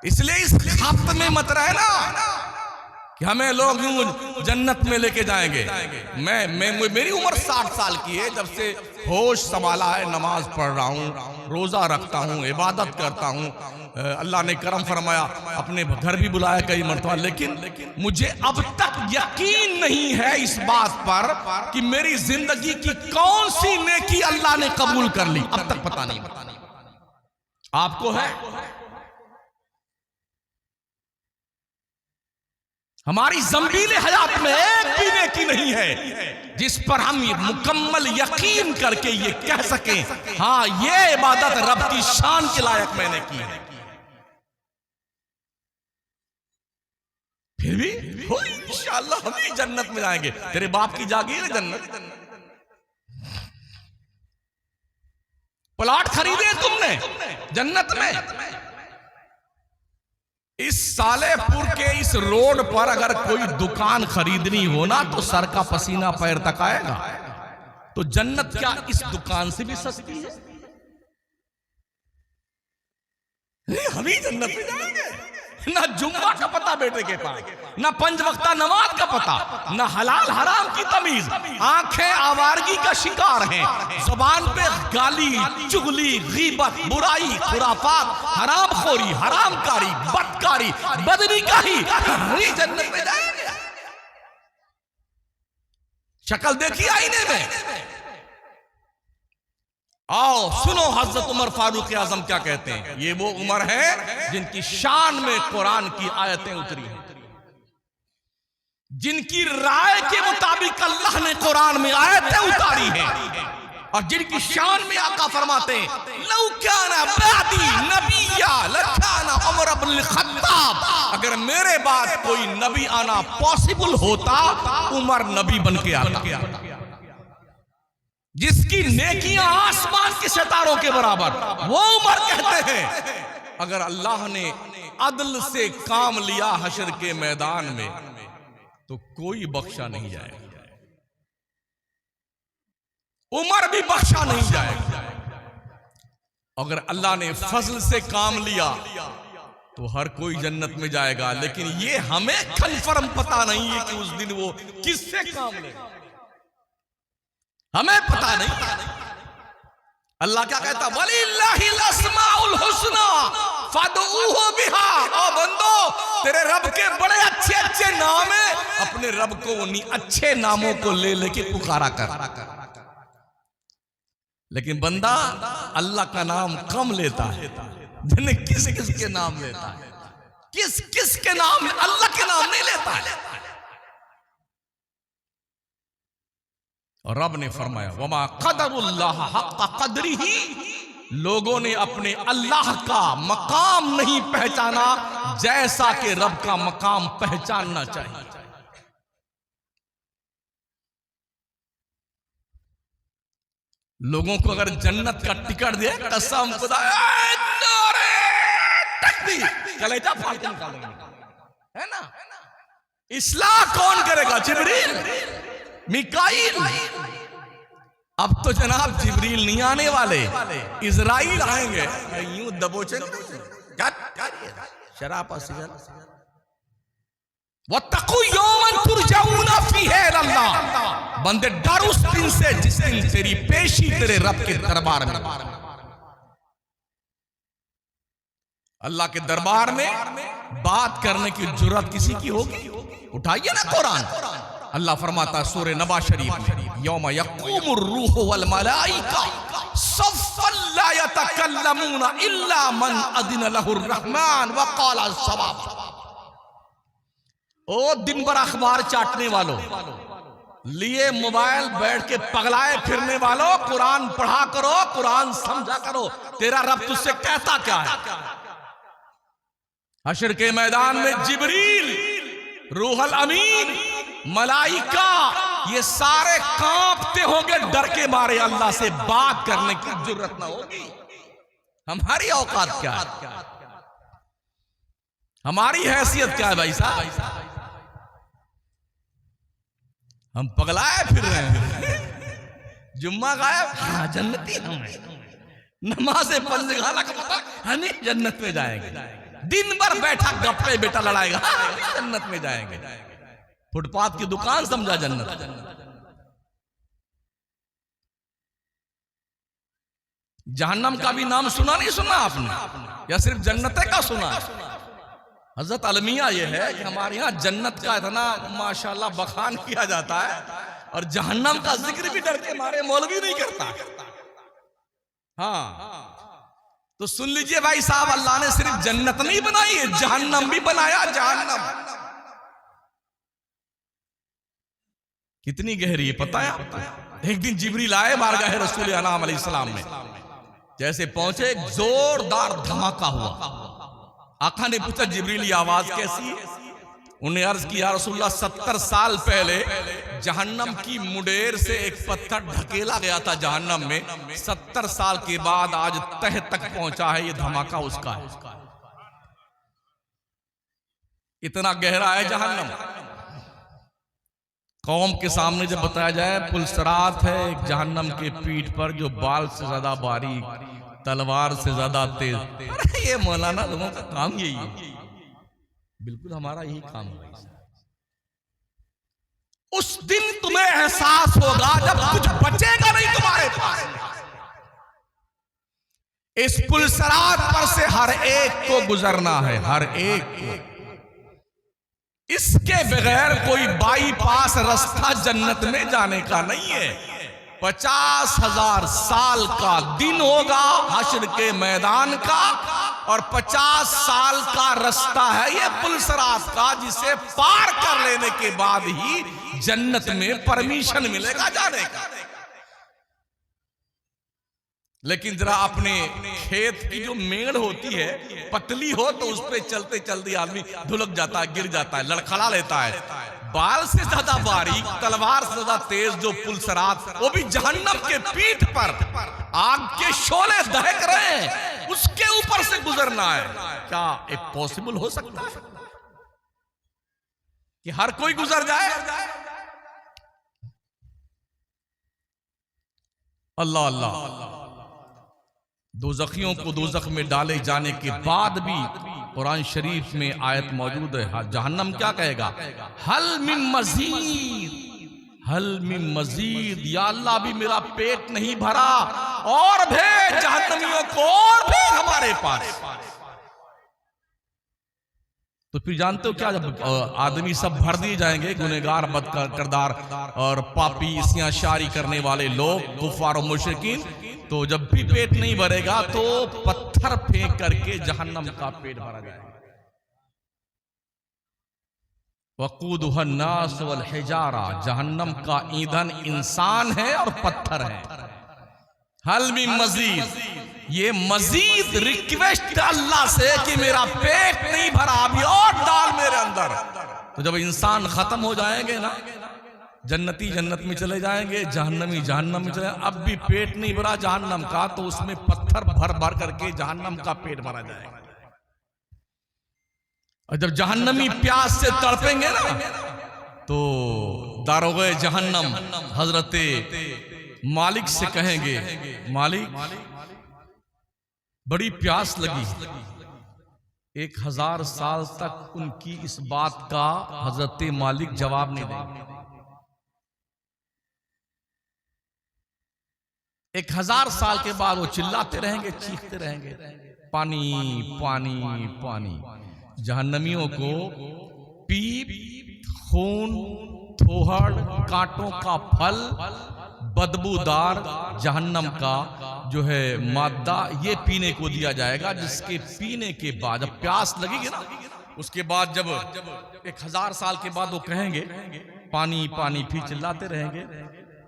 इसलिए इस खप्त में मत रहे ना कि हमें लोग यूं जन्नत में लेके जाएंगे। मैं मेरी उम्र 60 साल की है, जब से होश संभाला है नमाज पढ़ रहा हूँ, रोजा रखता हूँ, इबादत करता हूँ। अल्लाह ने करम फरमाया, अपने घर भी बुलाया कई मरतबा, लेकिन मुझे अब तक यकीन नहीं है इस बात पर कि मेरी जिंदगी की कौन सी नेकी अल्लाह ने कबूल कर ली। अब तक पता नहीं। आपको है? हमारी ज़ंबीले हयात में एक भी नेकी नहीं है जिस पर हम मुकम्मल यकीन करके ये कह सकें हाँ ये इबादत रब की शान के लायक मैंने की है। फिर भी हो इंशाअल्लाह हम ही जन्नत में जाएंगे। तेरे बाप की जागीर है जन्नत। प्लॉट खरीदे तुमने जन्नत में। इस सालेपुर के इस रोड पर अगर कोई दुकान खरीदनी हो ना तो सर का पसीना पैर तक आएगा। तो जन्नत क्या इस दुकान से भी सस्ती है? हम ही जन्नत में जाएंगे। ना जुम्मा का पता बेटे के पास, ना पंज वक्ता नमाज का पता, ना हलाल हराम की तमीज। आंखें आवारगी का शिकार हैं, जुबान पे गाली चुगली गीबत बुराई खुराफात हरामखोरी हरामकारी बदकारी बदनीकाही। जन्नत में जाएंगे। शक्ल देखी आईने में। आओ सुनो हजरत उमर फारूक आजम क्या कहते हैं। ये वो उमर है जिनकी शान में कुरान की आयतें उतरी हैं, जिनकी राय के मुताबिक अल्लाह ने कुरान में आयतें उतारी हैं और जिनकी शान में आका फरमाते हैं लौ काना बादी नबिया लकाना उमर इब्न खत्ताब। अगर मेरे बाद कोई नबी आना पॉसिबल होता उमर नबी बन के आता, जिसकी नेकियां आसमान के सितारों के बराबर। वो उमर कहते हैं अगर अल्लाह ने अदल से काम लिया हशर के मैदान में तो कोई बख्शा नहीं जाएगा। उमर भी बख्शा नहीं जाएगा। अगर अल्लाह ने फजल से काम लिया तो हर कोई जन्नत में जाएगा। लेकिन ये हमें कन्फर्म पता नहीं है कि उस दिन वो किससे काम लेगा, हमें पता नहीं। अल्लाह क्या कहता, वलिल्लाहिल अस्माउल हुस्ना फदऊहु बिहा। ओ बंदो तेरे रब के बड़े अच्छे अच्छे नाम है, अपने रब को उन्हीं अच्छे नामों को ले लेके पुकारा कर। लेकिन बंदा अल्लाह का नाम कम लेता है, जिन्हें किस किस के नाम लेता है, किस किस के नाम, अल्लाह के नाम नहीं लेता है। और रब ने फरमाया वमा क़दरुल्लाह हक़्क़ क़द्रिही। लोगों ने अपने अल्लाह का मकाम नहीं पहचाना जैसा कि रब का मकाम पहचानना चाहिए। लोगों को अगर जन्नत का टिकट दे, कसम खुदा, कलेजा फाड़ के निकालेंगे, है ना। इस्लाह कौन करेगा? जिब्रील, मिकाईल। अब तो जनाब जिब्रील नहीं आने वाले, इजराइल आएंगे। यूं दबोचेंगे, शराब वत्तकू यौमन तुरजाऊना फीही इलल्लाह। बंदे डर उस दिन से जिस दिन तेरी पेशी तेरे रब के दरबार में। अल्लाह के दरबार में बात करने की जुर्रत किसी की होगी? उठाइए ना कुरान। अल्लाह फरमाता है सूरह नबा शरीफ में, यौम यक़ूमुर रूह वल मलाइका सफ़्फ़न ला यतकल्लमूना इल्ला मन अज़िन लहुर रहमान व क़ाला सवाब। ओ दिन भर अखबार चाटने वालों, लिए मोबाइल बैठ के पगलाए फिरने वालों, कुरान पढ़ा करो, कुरान समझा करो। तेरा रब तुझसे कहता क्या है? हशर के मैदान में जिब्रील, रूहुल अमीन, मलाइका, ये सारे कांपते होंगे डर के मारे। अल्लाह से बात करने की जरूरत ना होगी। हमारी औकात क्या है? हमारी हैसियत क्या है भाई साहब? हम पगलाए फिर रहे हैं। जुम्मा गायब, हाँ जन्नती हम हैं। नमाज़े पंजगाना का पता, हम जन्नत में जाएंगे। दिन भर बैठा गप्पे बेटा लड़ाएगा, हाँ जन्नत में जाएंगे। फुटपाथ की दुकान समझा जन्नत। जहन्नम का भी नाम सुना नहीं सुना आपने, या सिर्फ जन्नत का सुना? हजरत अलमिया यह है कि हमारे यहाँ जन्नत का इतना माशाल्लाह बखान किया जाता है, और जहन्नम का जिक्र भी डर के मारे मौलवी नहीं करता। हाँ तो सुन लीजिए भाई साहब, अल्लाह ने सिर्फ जन्नत नहीं बनाई है, जहन्नम भी बनाया। जहन्नम कितनी गहरी है पता है? एक दिन जिब्रील आए बारगाह रसूल अनाम अलैहिस्सलाम में। जैसे पहुंचे, एक जोरदार धमाका हुआ। आका ने पूछा जिब्रील ये आवाज कैसी है? उन्हें अर्ज किया रसूलुल्लाह 70 साल पहले जहन्नम की मुडेर से एक पत्थर ढकेला गया था जहन्नम में। 70 साल के बाद आज तह तक पहुंचा है, ये धमाका उसका है। इतना गहरा है जहन्नम। कौम के सामने जब बताया जाए, पुलसरात है एक जहन्नम के पीठ पर जो बाल से ज्यादा बारीक, तलवार से ज्यादा तेज। अरे ये मौलाना लोगों का काम यही है। बिल्कुल हमारा यही काम है। उस दिन तुम्हें एहसास होगा जब कुछ बचेगा नहीं तुम्हारे पास। इस पुलसरात पर से हर एक को गुजरना है, हर एक को। इसके बगैर कोई बाईपास रास्ता जन्नत में जाने का नहीं है। 50,000 साल का दिन होगा हश्र के मैदान का, और 50 साल का रास्ता है ये पुलसरात का, जिसे पार कर लेने के बाद ही जन्नत में परमिशन मिलेगा जाने का। लेकिन जरा अपने खेत की जो मेड़ होती है पतली हो, तो उस पर चलते चलते आदमी धुलक जाता है, गिर जाता है, लड़खड़ा लेता है। बाल से ज्यादा बारीक, तलवार से ज्यादा तेज जो पुलसरात, वो भी जहन्नम के पीठ पर आग के शोले दहक रहे हैं, उसके ऊपर से गुजरना है। क्या ये पॉसिबल हो सकता है कि हर कोई गुजर जाए? अल्लाह अल्लाह। दोज़खियों को दोज़ख में डाले जाने के बाद भी कुरान शरीफ में आयत मौजूद है, जहन्नम क्या कहेगा? हल मिन मजीद, हल मिन मजीद, या अल्लाह भी मेरा पेट नहीं भरा, और भेज जहन्नमियों को, और भेज हमारे पास। तो फिर जानते हो क्या, जब आदमी सब भर दिए जाएंगे, गुनहगार, बद किरदार और पापी, इसियां शारी करने वाले लोग, कुफार और मुशरिकीन, तो जब भी पेट नहीं भरेगा तो पत्थर फेंक करके जहन्नम का पेट भरा जाएगा। वक़ूदुहा नास वल हिजारा, जहन्नम का ईंधन इंसान है और पत्थर है। हल मिन मजीद, ये मजीद रिक्वेस्ट अल्लाह से कि मेरा पेट नहीं भरा, अभी और डाल मेरे अंदर। तो जब इंसान खत्म हो जाएंगे ना, जन्नती जन्नत में चले जाएंगे, जहन्नमी जहन्नम में चले। अब भी पेट नहीं भरा जहन्नम का, तो उसमें पत्थर भर भर करके जहन्नम का पेट भरा जाएगा। और जब जहन्नमी प्यास से तड़पेंगे ना, तो दारोगे जहन्नम हजरते मालिक से कहेंगे, मालिक बड़ी प्यास लगी। 1000 साल तक उनकी इस बात का हजरते मालिक जवाब नहीं देंगे। 1000 साल के बाद वो चिल्लाते रहेंगे, चीखते रहेंगे, पानी पानी पानी। जहन्नमियों को पीप, खून, थोहड़, कांटों का फल, बदबूदार जहन्नम का जो है मादा, ये पीने को दिया जाएगा, जिसके पीने के बाद जब प्यास लगेगी ना, उसके बाद जब 1000 साल के बाद वो कहेंगे पानी पानी, फिर चिल्लाते रहेंगे,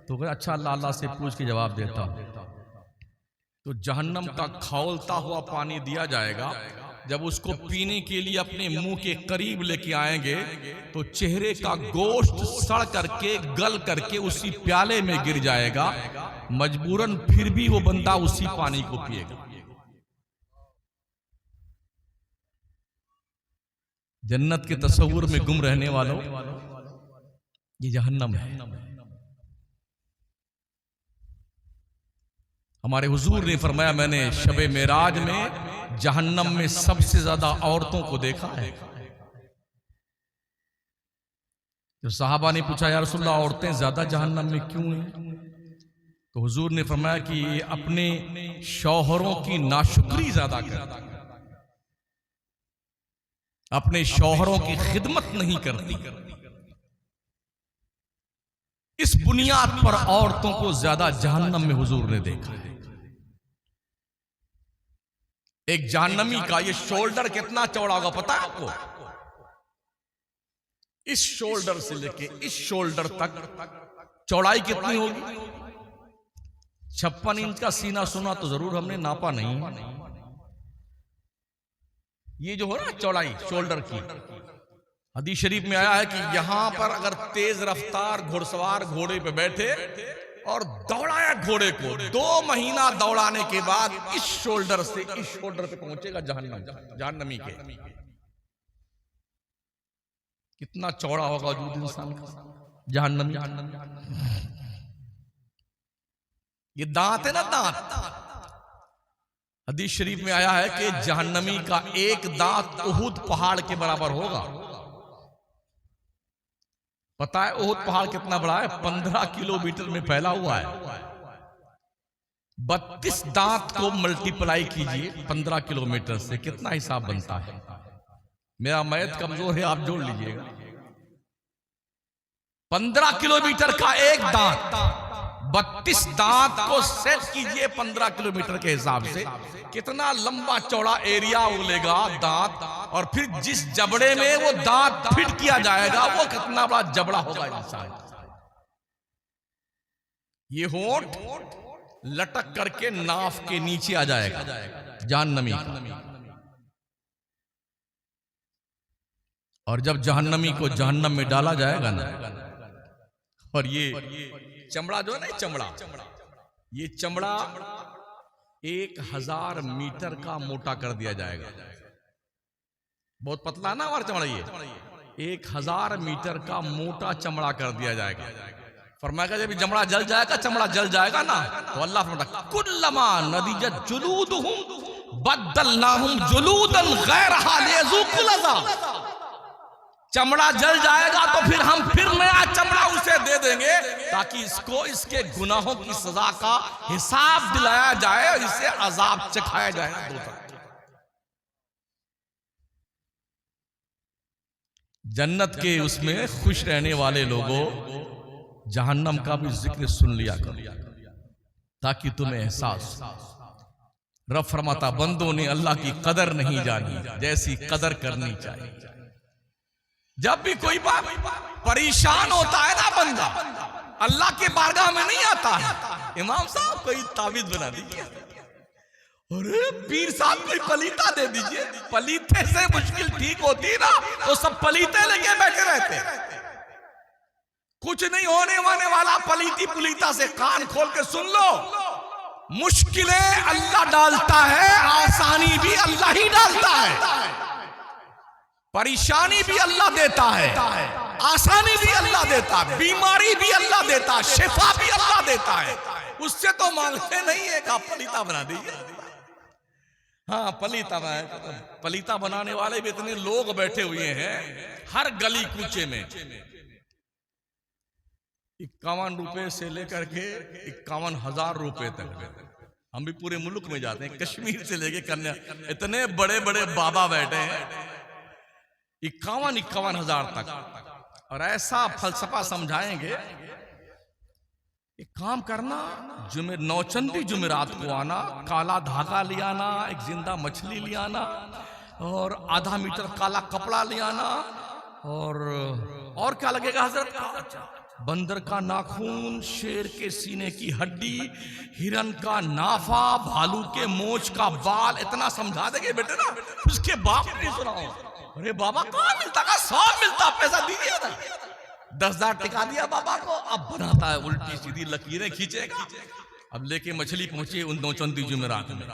तो अच्छा अल्लाह से पूछ के जवाब देता हूं। तो जहन्नम का खौलता हुआ पानी दिया जाएगा। जब उसको पीने के लिए अपने मुंह के करीब लेके आएंगे, तो चेहरे का गोश्त सड़ करके गल करके उसी प्याले में गिर जाएगा। मजबूरन फिर भी वो बंदा उसी पानी को पिएगा। जन्नत के तस्वुर में गुम रहने वालों, ये जहन्नम है। हमारे हुजूर ने फरमाया, मैंने शबे मेराज में जहन्नम में सबसे ज्यादा औरतों को देखा है। तो साहबा ने पूछा, या रसूलल्लाह औरतें ज्यादा जहन्नम में क्यों हैं? तो हुजूर ने फरमाया कि ये अपने शौहरों की नाशुक्री ज्यादा करती, अपने शौहरों की खिदमत नहीं करती। इस बुनियाद पर औरतों को ज्यादा जहन्नम में हुजूर ने देखा है। एक जहन्नमी का ये शोल्डर कितना चौड़ा होगा पता है आपको? इस शोल्डर से लेके इस शोल्डर तक चौड़ाई कितनी होगी? 56 इंच का सीना सुना तो जरूर हमने नापा नहीं। ये जो हो ना चौड़ाई शोल्डर की, हदीस शरीफ में आया है कि यहां पर अगर तेज रफ्तार घुड़सवार घोड़े पे बैठे और दौड़ाया घोड़े को, 2 महीना दौड़ाने के बाद इस शोल्डर से इस शोल्डर पे पहुंचेगा जहन्नमी के। कितना चौड़ा होगा वजूद इंसान का जहन्नमी। ये दांत है ना, दांत। हदीस शरीफ में आया है कि जहन्नमी का एक दांत उहुद पहाड़ के बराबर होगा। पता है उहुद पहाड़ कितना बड़ा है? 15 किलोमीटर में फैला हुआ है। 32 दांत को मल्टीप्लाई कीजिए 15 किलोमीटर से, कितना हिसाब बनता है? मेरा मैथ कमजोर है, आप जोड़ लीजिएगा। 15 किलोमीटर का एक दांत, 32 दांत को सेट कीजिए 15 किलोमीटर के हिसाब से, कितना लंबा चौड़ा एरिया उगलेगा दांत। और फिर जिस जबड़े में वो दांत फिट किया जाएगा, वो कितना बड़ा जबड़ा होगा इंसान। ये होंठ लटक करके नाफ के नीचे आ जाएगा जहन्नमी का। और जब जहन्नमी को जहन्नम में डाला जाएगा ना, और ये चमड़ा जो है ना, चमड़ा, ये चमड़ा 1000 मीटर का मोटा कर दिया जाएगा। बहुत पतला है ना हमारा चमड़ा, ये 1000 मीटर का मोटा चमड़ा कर दिया जाएगा। फरमाया जब चमड़ा जल जाएगा, चमड़ा जल जाएगा ना, तो अल्लाह फरमाता कुल्लमा नदिजत जुलूदुहुम बद्दलनाहुम जुलूदन गैरहा लियज़ूकुल अज़ाब। चमड़ा जल जाएगा तो फिर हम फिर नया चमड़ा उसे दे देंगे, ताकि इसको इसके गुनाहों की सजा का हिसाब दिलाया जाए और इसे अजाब चखाया जाए दोज़ख। जन्नत के उसमें खुश रहने वाले लोगों, जहन्नम का भी जिक्र सुन लिया करो, ताकि तुम्हें एहसास। रब फरमाता, बंदों ने अल्लाह की कदर नहीं जानी जैसी कदर करनी चाहिए। जब भी कोई बात परेशान होता है ना बंदा, अल्लाह के बारगाह में नहीं आता है, इमाम साहब कोई ताबीज बना दीजिए, अरे पीर साहब कोई पलीता दे दीजिए। पलीते से मुश्किल ठीक होती ना, तो सब पलीते लेके बैठे रहते। कुछ नहीं होने वाने वाला। पलीती पुलीता से कान खोल के सुन लो, मुश्किलें अल्लाह डालता है, आसानी भी अल्लाह ही डालता है। परेशानी भी अल्लाह देता है, आसानी भी अल्लाह देता है, बीमारी भी अल्लाह देता है, शिफा भी अल्लाह देता है। उससे तो मांगते नहीं है कि पलीता बना दीजिए। हाँ, पलीता बनाने वाले भी इतने लोग बैठे हुए हैं हर गली कूचे में। 51 रुपए से लेकर के 51,000 रुपए तक। हम भी पूरे मुल्क में जाते हैं, कश्मीर से लेके कन्या, इतने बड़े बड़े बाबा बैठे हैं 51,000 तक। और ऐसा फलसफा समझाएंगे, एक काम करना, नौचंदी जुमेरात को आना, काला धागा ले आना, एक जिंदा मछली ले आना और आधा मीटर काला कपड़ा ले आना, और क्या लगेगा हजरत? बंदर का नाखून, शेर के सीने की हड्डी, हिरन का नाफा, भालू के मोछ का बाल। इतना समझा देंगे बेटे ना, उसके बाप नहीं सुनाओ। अरे बाबा कहाँ मिलता का? 100 मिलता, पैसा दीजिए ना। 10,000 टिका दिया बाबा को, अब बनाता है उल्टी सीधी लकीरें खींचेगा। अब लेके मछली पहुंची उन नौचंदी जुमेरात में।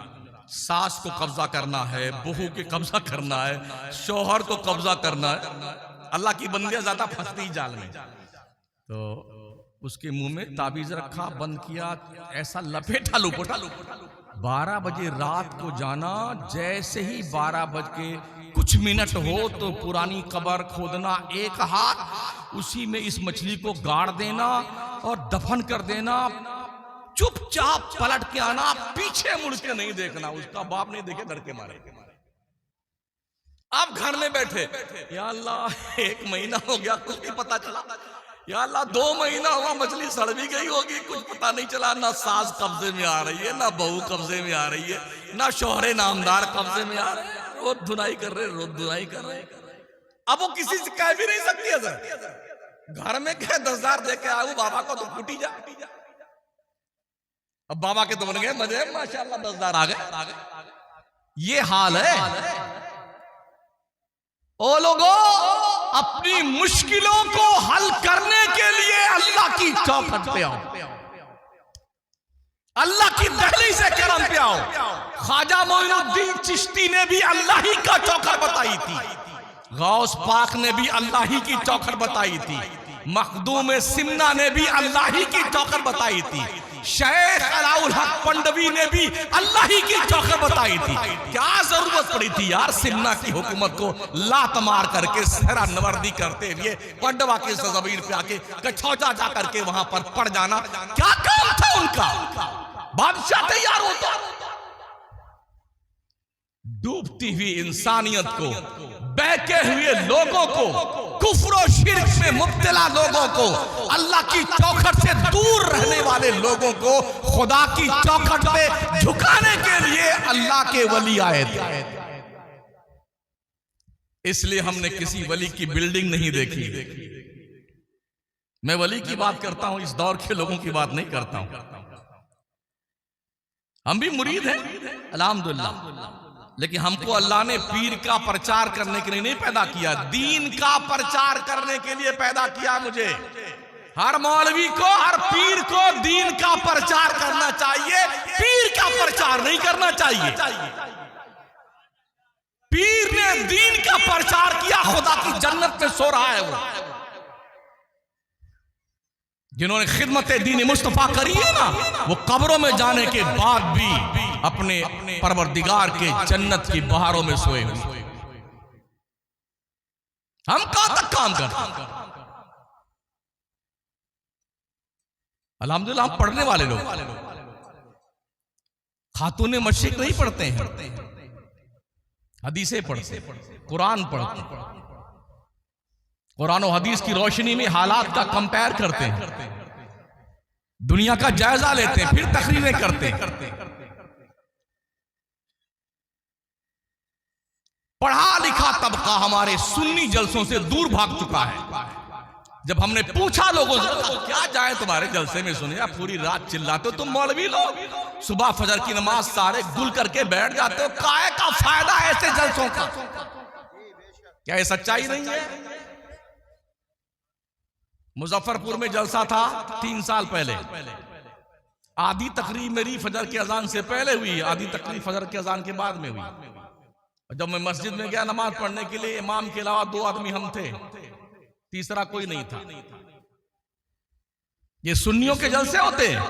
सास को कब्जा करना है, बहू के कब्जा करना है, शौहर को कब्जा करना है। अल्लाह की बंदियां ज्यादा फंसती जाल में। तो उसके मुंह में ताबीज रखा, बंद किया, ऐसा लपेटा लुपोटा। 12 बजे रात को जाना, जैसे ही 12 बज के कुछ मिनट हो तो पुरानी कब्र खोदना, एक हाथ उसी में इस मछली को गाड़ देना और दफन कर देना। चुपचाप पलट के आना, पीछे मुड़ के नहीं देखना। उसका बाप नहीं देखे, डर के मारे। आप घर में बैठे, या अल्लाह 1 महीना हो गया, कुछ नहीं पता चला। या अल्लाह 2 महीना हुआ, मछली सड़ भी गई होगी, कुछ पता नहीं चला। ना सास कब्जे में आ रही है, ना बहू कब्जे में आ रही है, ना शोहरे नामदार कब्जे में आ रहे हैं। रोज धुनाई कर रहे, रोज धुनाई कर रहे। अब वो किसी से कह भी नहीं सकती है सर। घर में कह 10,000 दे के आऊ बाबा को, तो फूटी जा। अब बाबा के तो बन गए मजे, माशाल्लाह 10,000 आ गए। ये हाल है। ओ लोगों, अपनी मुश्किलों को हल करने के लिए अल्लाह की चौखट पे आओ, अल्लाह की दहलीज से करम पे आओ। ख्वाजा मोइनुद्दीन चिश्ती ने भी अल्लाह ही का चौखट बताई थी, गौस पाक ने भी अल्लाह ही की चौखट बताई थी, मखदूम सिमना ने भी अल्लाह ही की चौखट बताई थी, शेख अलाउल हक पंडवी ने भी अल्लाह ही की चौखट बताई थी। क्या जरूरत पड़ी थी यार सिमना की हुकूमत को लात मार करके सहरा नवर्दी करते हुए पंडवा की जमीन पे आके कछौजा जा करके वहां पर पड़ जाना? क्या काम था उनका? बादशाह तैयार होता। डूबती हुई इंसानियत को, बहके हुए लोगों को, कुफ्र और शिर्क में मुब्तला लोगों को, अल्लाह की चौखट से दूर रहने वाले लोगों को खुदा की चौखट पे झुकाने के लिए अल्लाह के वली आए थे। इसलिए हमने किसी वली की बिल्डिंग नहीं देखी। मैं वली की बात करता हूं, इस दौर के लोगों की बात नहीं करता हूं। हम भी मुरीद हैं अल्हम्दुलिल्लाह, लेकिन हमको अल्लाह ने पीर का प्रचार करने के लिए नहीं पैदा किया, दीन का प्रचार करने के लिए पैदा किया मुझे। हर मौलवी को, हर पीर को दीन का प्रचार करना चाहिए, पीर का प्रचार नहीं करना चाहिए। पीर ने दीन का प्रचार किया, खुदा की जन्नत में सो रहा है वो। जिन्होंने खिदमत दीन मुस्तफा करी है ना, वो कब्रों में जाने के बाद भी अपने परवरदिगार के जन्नत की बहारों में सोए हुए। हम कहां तक काम करते? अल्हम्दुलिल्लाह हम पढ़ने वाले लोग, खातूने मशरिक नहीं पढ़ते हैं, हदीसें पढ़ते, कुरान पढ़ते, कुरान और हदीस की रोशनी में हालात का कंपेयर करते हैं, दुनिया का जायजा लेते हैं, फिर तकरीरें करते हैं। पढ़ा लिखा तबका हमारे सुन्नी जलसों से दूर भाग चुका है। जब हमने पूछा लोगों से क्या जाए तुम्हारे जलसे में, सुनिए पूरी रात चिल्लाते हो तुम मौलवी लोग, सुबह फजर की नमाज सारे गुल करके बैठ जाते हो, काहे का फायदा ऐसे जलसों का? क्या ये सच्चाई नहीं है? मुजफ्फरपुर में जलसा था 3 साल पहले। आधी तकरीब मेरी फजर की अजान से पहले हुई, आधी तकरीब फजर की अजान के बाद में हुई। जब मैं मस्जिद में गया नमाज पढ़ने के लिए, इमाम के अलावा 2 आदमी हम थे, तीसरा कोई नहीं था। ये सुन्नियों के जलसे होते हैं,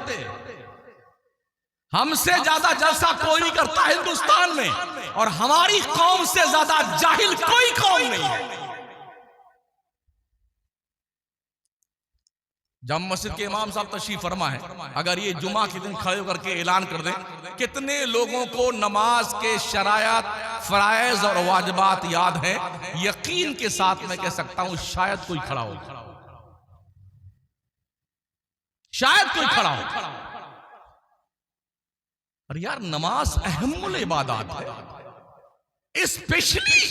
हमसे ज्यादा जलसा कोई नहीं करता हिंदुस्तान में, और हमारी कौम से ज्यादा जाहिल कोई कौम नहीं है। जब मस्जिद के इमाम साहब तशरीफ फरमा है, अगर ये जुमा के दिन खड़े होकर के ऐलान कर दें कितने लोगों को नमाज के शरायत, फराइज और वाजिबात याद हैं, यकीन के साथ मैं कह सकता हूं शायद कोई खड़ा हो, शायद कोई खड़ा हो। और यार नमाज अहमुल इबादत है, स्पेशली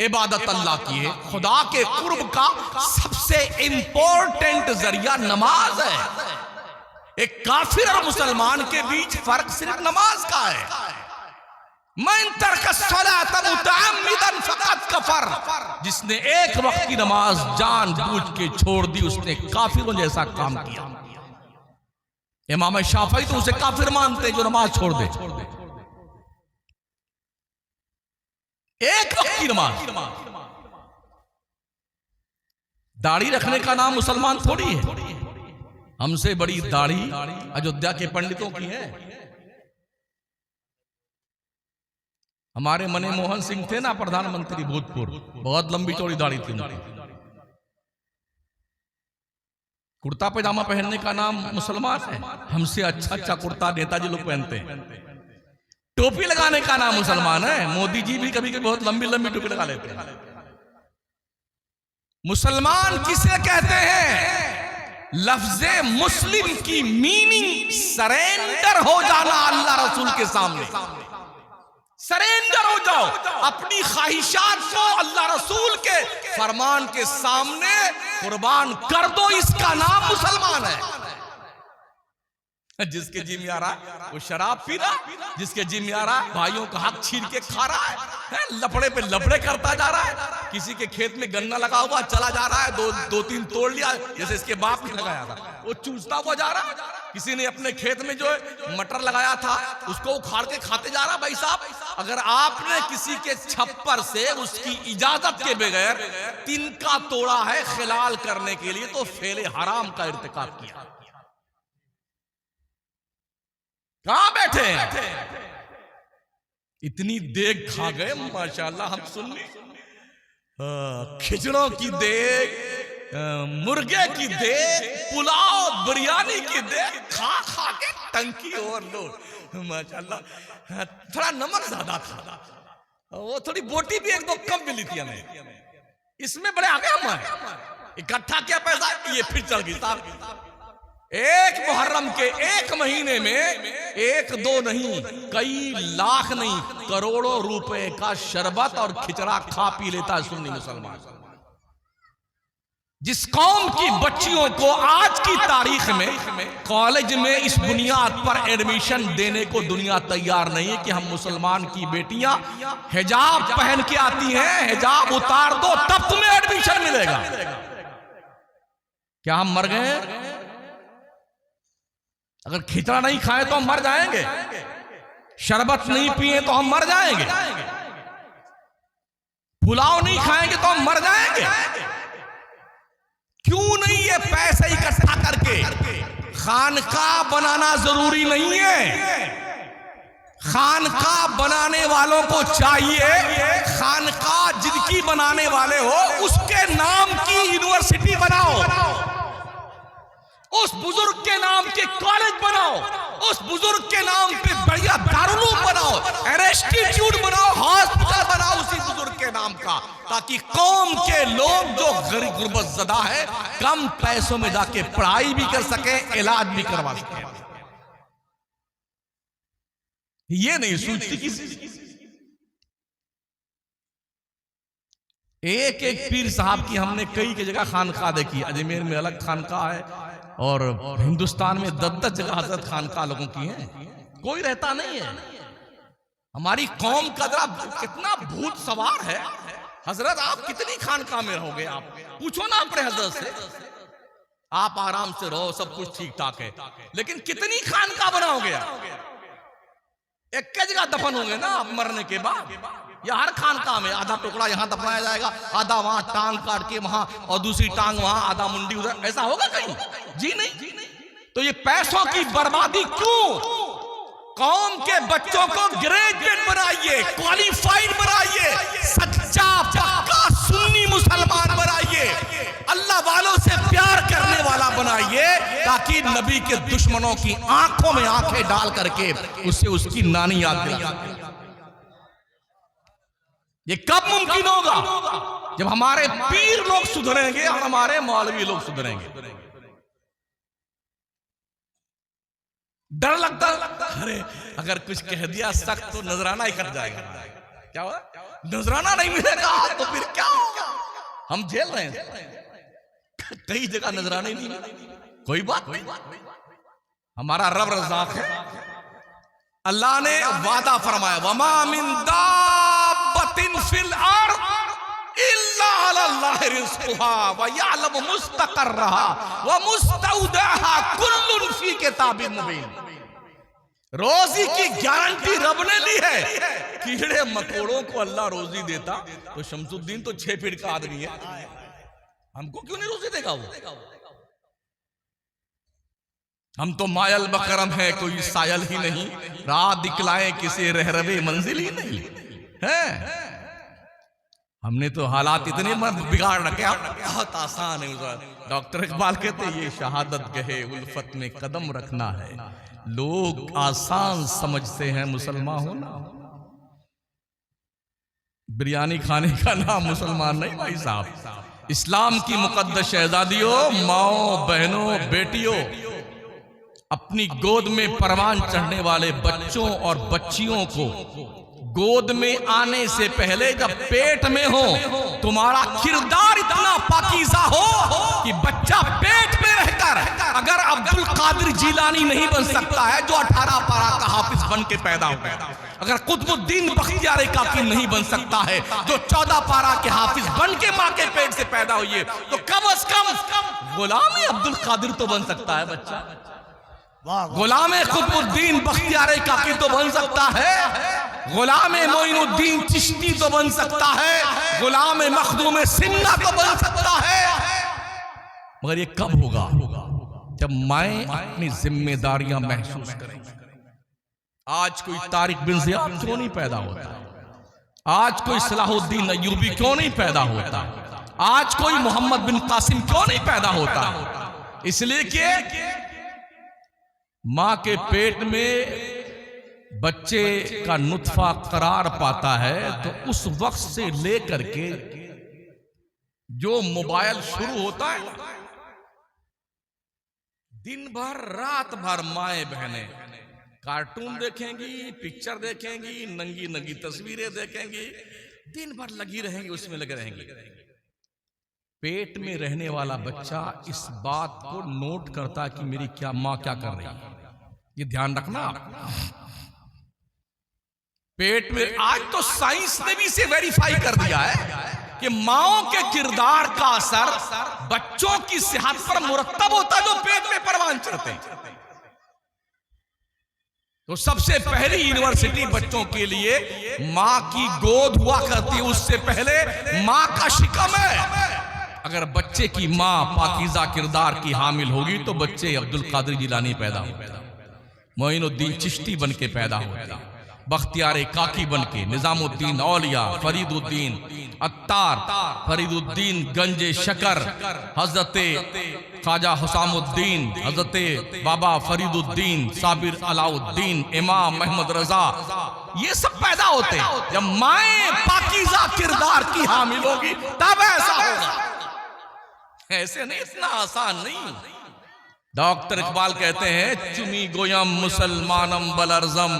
इबादत अल्लाह की है। खुदा के कुर्ब का सबसे इंपॉर्टेंट जरिया नमाज है। एक काफिर और मुसलमान के बीच फर्क सिर्फ नमाज का है। मन तरक सलात मुतअम्मिदन फक़द कफर, जिसने एक वक्त की नमाज जानबूझ के छोड़ दी उसने काफिरों जैसा काम किया। इमाम शाफई तो उसे काफिर मानते जो नमाज छोड़ दे, एक वक्त की नमाज। दाढ़ी रखने का नाम मुसलमान थोड़ी है, हमसे बड़ी दाढ़ी अयोध्या के पंडितों की है। हमारे मनमोहन सिंह थे ना प्रधानमंत्री भूतपूर्व, बहुत लंबी चौड़ी दाढ़ी थी उनकी। कुर्ता पैजामा पहनने का नाम मुसलमान है, हमसे अच्छा कुर्ता नेताजी लोग पहनते हैं। टोपी लगाने का नाम मुसलमान है, मोदी जी भी कभी कभी बहुत लंबी लंबी टोपी लगा लेते हैं। मुसलमान किसे कहते हैं? लफ्ज़े मुस्लिम की मीनिंग सरेंडर हो जाना अल्लाह रसूल के सामने। सरेंडर हो जाओ, अपनी ख्वाहिशात को अल्लाह रसूल के फरमान के सामने कुर्बान कर दो, इसका नाम मुसलमान है। जिसके जी में आ रहा वो शराब पी रहा, जिसके जी में आ रहा भाइयों का हक छीन के खा रहा है, लफड़े पे लफड़े करता जा रहा है। किसी के खेत में गन्ना लगा हुआ चला जा रहा है, दो तीन तोड़ लिया, जैसे इसके बाप ने लगाया था, वो चूसता हुआ जा रहा है। किसी ने अपने खेत में जो मटर लगाया था उसको उखाड़ के खाते जा रहा। भाई साहब, अगर आपने किसी के छप्पर से उसकी इजाजत के बगैर तिनका तोड़ा है खिलाल करने के लिए, तो फेले हराम का इर्तिकाब किया। कहां बैठे हैं? इतनी देग खा गए माशाल्लाह हम सुन्नी, खिचड़ों की देग, मुर्गे की देग, पुलाव बिरयानी की देग खा खा के टंकी ओवरलोड माशाल्लाह। थोड़ा नमक ज्यादा था, वो थोड़ी बोटी भी 1-2 कम मिली थी हमें। इसमें बड़े आगे हम इकट्ठा किया पैसा, ये फिर चल गई साहब। एक मुहर्रम के 1 महीने में 1-2 नहीं, कई लाख नहीं, करोड़ों रुपए का शरबत और खिचड़ा खा पी लेता है सुन्नी मुसलमान। जिस कौम की बच्चियों को आज की तारीख में कॉलेज में इस बुनियाद पर एडमिशन देने को दुनिया तैयार नहीं है कि हम मुसलमान की बेटियां हिजाब पहन के आती हैं, हिजाब उतार दो तब तुम्हें एडमिशन मिलेगा। क्या हम मर गए? अगर खिचड़ा नहीं खाए तो हम मर जाएंगे, शरबत नहीं पिए तो हम मर जाएंगे, पुलाव नहीं खाएंगे तो हम मर जाएंगे। क्यों नहीं? ये पैसे इकट्ठा करके खानकाह बनाना जरूरी नहीं है। खानकाह बनाने वालों को चाहिए, खानकाह जिनकी बनाने वाले हो उसके नाम की यूनिवर्सिटी बनाओ, उस बुजुर्ग के नाम के कॉलेज बनाओ, उस बुजुर्ग के नाम पे बढ़िया दारुल बनाओ, इंस्टीट्यूट बनाओ, हॉस्पिटल बनाओ उसी बुजुर्ग के नाम का, ताकि कौम के लोग जो गरीब गुर्बत ज़दा है कम पैसों में जाके पढ़ाई भी कर सके, इलाज भी करवा सके। ये नहीं सोचती किसी। एक पीर साहब की हमने कई जगह खानकाह देखी। अजमेर में अलग खानकाह है और हिंदुस्तान में 10-10 जगह हजरत खानकाह लोगों की है, कोई रहता नहीं है। हमारी कौम का जरा कितना भूत सवार है। हजरत आप कितनी खानकाह में रहोगे? आप पूछो ना अपने हजरत से, आप आराम से रहो, सब कुछ ठीक ठाक है। लेकिन कितनी खानका बनाओगे आप? एक जगह दफन होंगे ना आप मरने के बाद। या हर खानका में आधा टुकड़ा यहां दफनाया जाएगा, आधा वहां टांग काट के वहां, और दूसरी टांग वहां, आधा मुंडी उधर, ऐसा होगा कहीं? जी नहीं। तो ये पैसों की बर्बादी क्यों? कौम के बच्चों को ग्रेजुएट बनाइए, क्वालिफाइड बनाइए, सच्चा पक्का सुन्नी मुसलमान बनाइए, अल्लाह वालों से प्यार करने वाला बनाइए, ताकि नबी के दुश्मनों की आंखों में आंखें डाल करके उसे उसकी नानी याद दिला। ये कब मुमकिन होगा? जब हमारे पीर लोग सुधरेंगे और हमारे मौलवी लोग सुधरेंगे। डर लगता, अरे अगर कुछ कह दिया सख्त तो नजराना ही कट जाएगा। क्या हुआ? नजराना नहीं मिलेगा तो फिर क्या होगा? हम झेल रहे हैं, कई जगह नजराना ही नहीं मिला। कोई बात नहीं, हमारा रब रज़ाक है। अल्लाह ने वादा फरमाया, वमा मिन दाब्बतिन फिल अर्द इल्ला अल्लाह रिज़्क़ुहा व यअलमु मुस्तक़र्रहा व मुस्तौदअहा कुल्लुन फी किताबिन मुबीन। रोजी की गारंटी रब ने ली है। कीड़े मकोड़ों को अल्लाह रोजी देता तो शमसुद्दीन तो 6 फीट का आदमी है, हमको क्यों नहीं रोजी देगा वो? हम तो मायल बकरम है, कोई सायल ही नहीं, रात दिखलाए किसी रहरवे मंजिल ही नहीं है। हमने तो हालात इतने बिगाड़ रखे, बहुत आसान है। डॉक्टर इकबाल कहते ये शहादत गहे उल्फत में कदम रखना है, लोग आसान समझते हैं मुसलमान होना। बिरयानी खाने का नाम मुसलमान नहीं भाई साहब। इस्लाम की मुकद्दस शहजादियों, माओ बहनों, बेटियों, अपनी गोद में परवान चढ़ने वाले बच्चों और बच्चियों को गोद में आने से पहले जब पेट में हो, तुम्हारा किरदार इतना पाकीज़ा हो कि बच्चा पेट में रहकर अगर अब्दुल कादिर जीलानी नहीं बन सकता है जो 18 पारा का हाफिज बन के पैदा हुआ, अगर कुतुबुद्दीन बख्तियार काकी नहीं बन सकता है जो 14 पारा के हाफिज बन के मां के पेट से पैदा हुई है, तो कम से कम गुलाम अब्दुल कादिर तो बन सकता है बच्चा। गुलाम कुतुबुद्दीन बख्तियार काकी तो बन सकता है, गुलाम मोइनुद्दीन चिश्ती तो बन सकता है, गुलाम मखदूम सिन्ना तो बन सकता है। मगर ये कब होगा? जब माएं अपनी जिम्मेदारियां महसूस करेंगी। आज कोई तारिक बिन ज़ियाद क्यों नहीं पैदा होता? आज कोई सलाहुद्दीन अय्यूबी क्यों नहीं पैदा होता? आज कोई मोहम्मद बिन कासिम क्यों नहीं पैदा होता? इसलिए कि मां के पेट में बच्चे का नुत्फा करार पाता है, तो उस वक्त से लेकर के जो मोबाइल शुरू होता है, दिन भर रात भर माएं बहनें कार्टून देखेंगी, पिक्चर देखेंगी, नंगी नंगी तस्वीरें देखेंगी, दिन भर लगी रहेंगी, उसमें लगे रहेंगी। पेट में रहने वाला बच्चा इस बात को नोट करता कि मेरी क्या मां क्या कर रही है, ये ध्यान रखना। पेट में आज तो साइंस ने भी इसे वेरीफाई कर दिया है कि माओं के किरदार का असर बच्चों की सेहत पर मुरत्तब होता है जो पेट में परवान चढ़ते हैं। तो सबसे पहली यूनिवर्सिटी बच्चों के लिए मां की गोद हुआ करती है, उससे पहले मां का शिकम है। अगर बच्चे की मां पाकीज़ा किरदार की हामिल होगी तो बच्चे अब्दुल कादिर जिलानी पैदा होगा, मोइनुद्दीन चिश्ती बन के पैदा होगा, बख्तियार काकी बन के, निजामुद्दीन औलिया, फरीदुद्दीन अत्तार, फरीदुद्दीन गंजे शकर, हजरते ख्वाजा हुसामुद्दीन, हजरते बाबा फरीदुद्दीन, साबिर अलाउद्दीन, इमाम महमद रजा, ये सब पैदा होते हैं जब माएं पाकीज़ा किरदार की हामिल होगी, तब ऐसा होगा। ऐसे नहीं, इतना आसान नहीं। डॉक्टर इकबाल कहते हैं, चुमी गोयम मुसलमानम बलरजम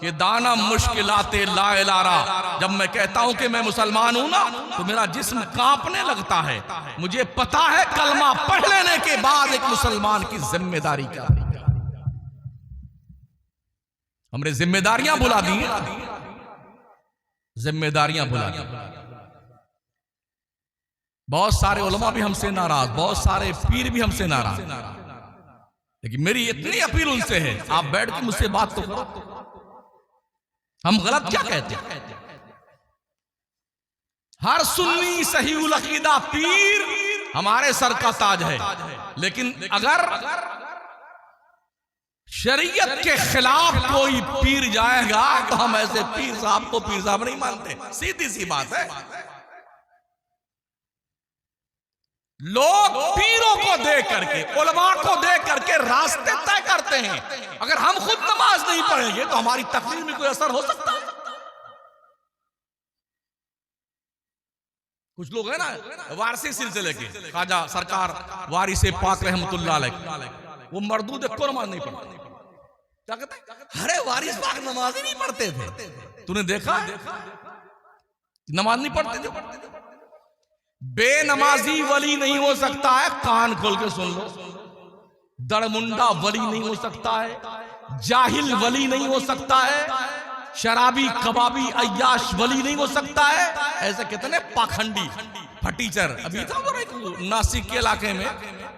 के दाना मुश्किलाते लाएलारा। जब मैं कहता हूं कि मैं मुसलमान हूं ना, तो मेरा जिस्म कांपने लगता है। मुझे पता है कलमा पढ़ लेने के बाद एक मुसलमान की जिम्मेदारी क्या है। हमने जिम्मेदारियां भुला दी, जिम्मेदारियां भुला दी। बहुत सारे उलमा भी हमसे नाराज, बहुत सारे पीर भी हमसे नाराज, लेकिन मेरी इतनी अपील उनसे है, आप बैठ के मुझसे बात तो करो, हम गलत क्या कहते हैं। हर सुन्नी सही उल अकीदा पीर हमारे सर का ताज है, लेकिन अगर शरीयत के खिलाफ कोई पीर जाएगा तो हम ऐसे पीर साहब को पीर साहब नहीं मानते। सीधी सी बात है। लोग पीरों को देख करके, उलमा को देख करके रास्ते तय करते हैं। अगर हम खुद नमाज नहीं पढ़ेंगे तो हमारी तकरीर में कोई असर हो सकता है? कुछ लोग हैं ना वारसी सिलसिले के, ख्वाजा सरकार वारिसे पाक रहमतुल्लाह अलैह, वो मर्दूद को नमाज नहीं पढ़ते। क्या कहते? अरे वारिस पाक नमाज ही नहीं पढ़ते थे, तूने देखा नमाज नहीं पढ़ते थे। बेनमाजी वली नहीं हो सकता है, कान खोल के सुन लो। दड़मुंडा वली नहीं हो सकता है, जाहिल वली नहीं हो सकता है, शराबी कबाबी अय्याश वली नहीं हो सकता है। ऐसे कितने पाखंडी फटीचर। अभी था वो नासिक के इलाके में,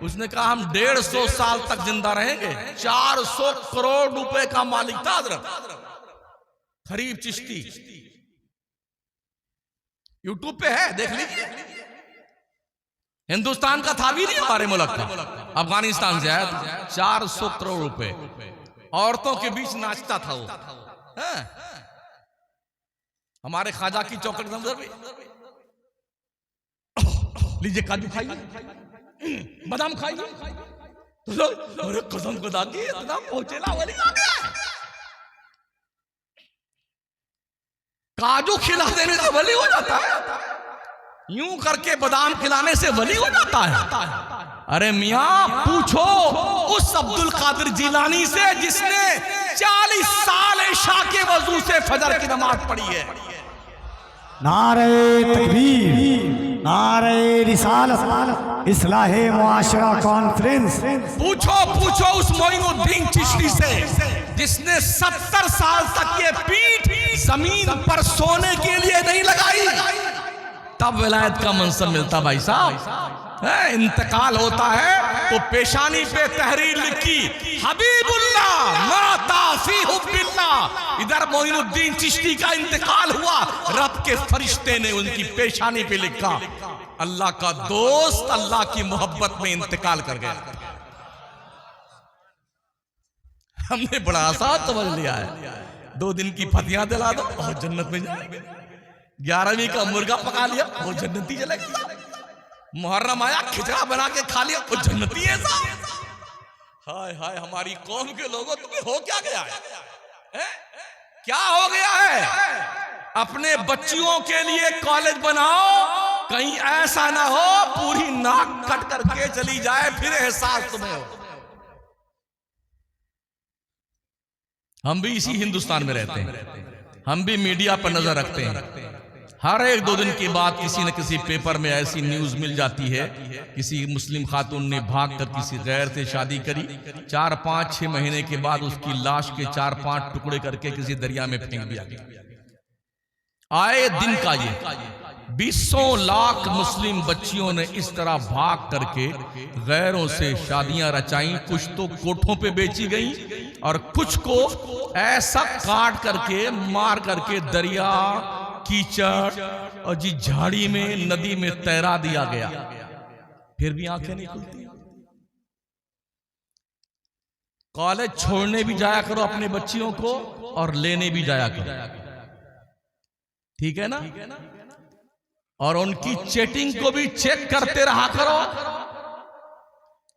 उसने कहा हम 150 साल तक जिंदा रहेंगे। 400 करोड़ रुपए का मालिक था हजरत खरीब चिश्ती। यूट्यूब पे है, देख लीजिए। हिंदुस्तान का था भी नहीं, हमारे मुल्क का, अफगानिस्तान से आया था। 400 करोड़ रुपए, औरतों के बीच नाचता था वो। हमारे ख्वाजा की चौखट भी लीजिए, काजू खाइए, बादाम खाइए, तो अरे कसम खुदा की इतना पहुंचेला वाली आ गया। काजू खिला देने से वली हो जाता है, यूं करके बादाम खिलाने से वली हो जाता है। अरे मियां पूछो उस अब्दुल कादिर जिलानी से जिसने 40 साल इशा के वजू से फजर की नमाज पढ़ी है। नारे तकबीर, नारे रिसालत, इस्लाहे मुआशरा कॉन्फ्रेंस। पूछो उस मोइनुद्दीन चिश्ती से जिसने 70 साल तक ये पीठ जमीन पर सोने के लिए नहीं लगाई, तब विलायत का मंसब मिलता। भाई साहब इंतकाल होता है तो पेशानी पे तहरीर लिखी, हबीबुल्लाह माता फी हुब्बिल्लाह। इधर मोइनुद्दीन चिश्ती का इंतकाल हुआ, रब के फरिश्ते ने उनकी पेशानी पे लिखा, अल्लाह का दोस्त अल्लाह की मोहब्बत में इंतकाल कर गया। हमने बड़ा आसान समझ लिया है, 2 दिन की फतियां दिला दो और जन्नत में जाएंगे। 11वीं का मुर्गा पका लिया वो जन्नती चलेगा। मुहर्रम आया खिचड़ा बना के खा लिया वो जन्नती है साहब। हाय हाय हमारी कौम के लोगों, तुम्हें हो क्या गया है? क्या हो गया है? अपने बच्चियों के लिए कॉलेज बनाओ, कहीं ऐसा ना हो पूरी नाक कट करके चली जाए, फिर एहसास तुम्हें हो। हम भी इसी हिंदुस्तान में रहते हैं, हम भी मीडिया पर नजर रखते हैं। हर 1-2 दिन के बाद किसी न किसी पेपर में ऐसी न्यूज मिल जाती है, किसी मुस्लिम खातून ने भागकर किसी गैर से शादी करी, 4-5-6 महीने के बाद उसकी लाश के 4-5 टुकड़े करके किसी दरिया में फेंक दिया गया। आए दिन का ये 20 लाख मुस्लिम बच्चियों ने इस तरह भाग करके गैरों से शादियां रचाई। कुछ तो कोठों पे बेची गई और कुछ को ऐसा काट करके मार करके दरिया, कीचड़ और जी झाड़ी में, नदी में तैरा दिया गया। फिर भी आंखें नहीं खुलती। कॉलेज छोड़ने भी जाया करो अपने बच्चियों को और लेने भी जाया करो, ठीक है ना? और उनकी चैटिंग को भी चेक करते रहा करो,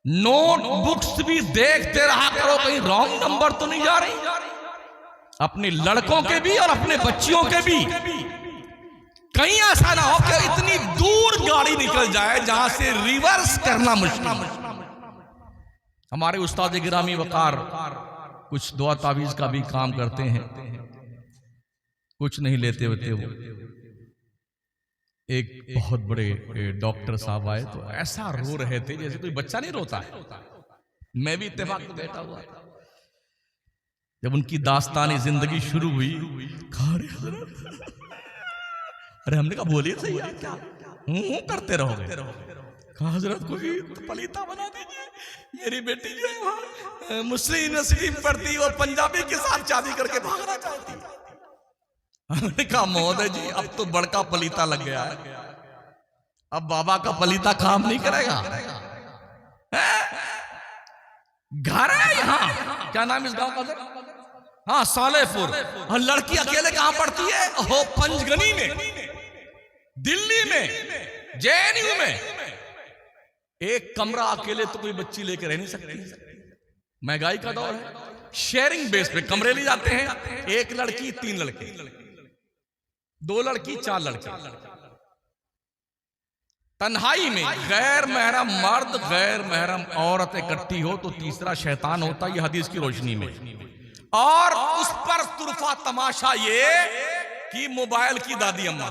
नोटबुक्स भी देखते रहा करो, कहीं रॉन्ग नंबर तो नहीं जा रही। अपने लड़कों के भी और अपने बच्चियों के भी। कहीं ऐसा ना हो कि इतनी दूर गाड़ी निकल जाए जहां से रिवर्स करना मुश्किल। हमारे उस्ताद गिरामी वकार कुछ दुआ तावीज का भी काम करते हैं, कुछ नहीं लेते होते। वो एक बहुत बड़े डॉक्टर साहब आए तो ऐसा रो रहे थे जैसे कोई बच्चा नहीं रोता है। मैं भी इत्तेफाक में बैठा हुआ था। जब उनकी दास्तानी जिंदगी शुरू हुई, अरे हमने कहा बोलिए सही यार, क्या करते रहोगे। कहा हजरत कोई पलीता बना दीजिए, मेरी बेटी जो है वहाँ मुस्लिम यूनिवर्सिटी में पढ़ती और पंजाबी के साथ शादी करके भागना चाहती। हमने कहा महोदय जी अब तो बड़का पलीता लग गया है, अब बाबा का पलीता काम नहीं करेगा। घर है यहाँ, क्या नाम इस गांव का? हाँ सालेपुर। और लड़की अकेले कहां पढ़ती है? हो पंचगनी में, दिल्ली में, जेएनयू में। एक कमरा अकेले तो कोई बच्ची लेकर रह नहीं सकती। महंगाई का दौर है, शेयरिंग बेस पे कमरे ले जाते हैं। एक लड़की 3 लड़के, 2 लड़की 4 लड़के। तन्हाई में गैर महरम मर्द गैर महरम औरत इकट्ठी हो तो तीसरा शैतान होता है, ये हदीस की रोशनी में। और उस पर तुरफा तमाशा ये कि मोबाइल की दादी अम्मा,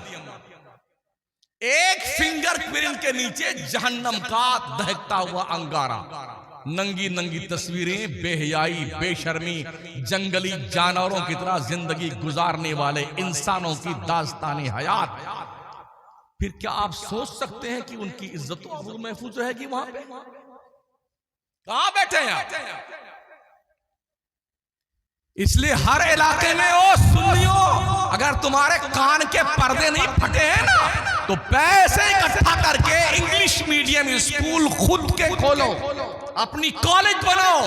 एक फिंगर प्रिंट के नीचे जहन्नम का दहकता हुआ अंगारा, नंगी नंगी तस्वीरें, बेहयाई, बेशर्मी, जंगली जानवरों की तरह जिंदगी गुजारने वाले इंसानों की दास्तानी हयात। फिर क्या आप सोच सकते हैं कि उनकी इज्जत महफूज रहेगी? वहां पे कहां बैठे हैं आप? इसलिए हर इलाके में ओ सुन्नियों, अगर तुम्हारे कान के पर्दे नहीं फटे हैं ना तो पैसे इकट्ठा करके इंग्लिश मीडियम स्कूल खुद के खोलो, अपनी कॉलेज बनाओ,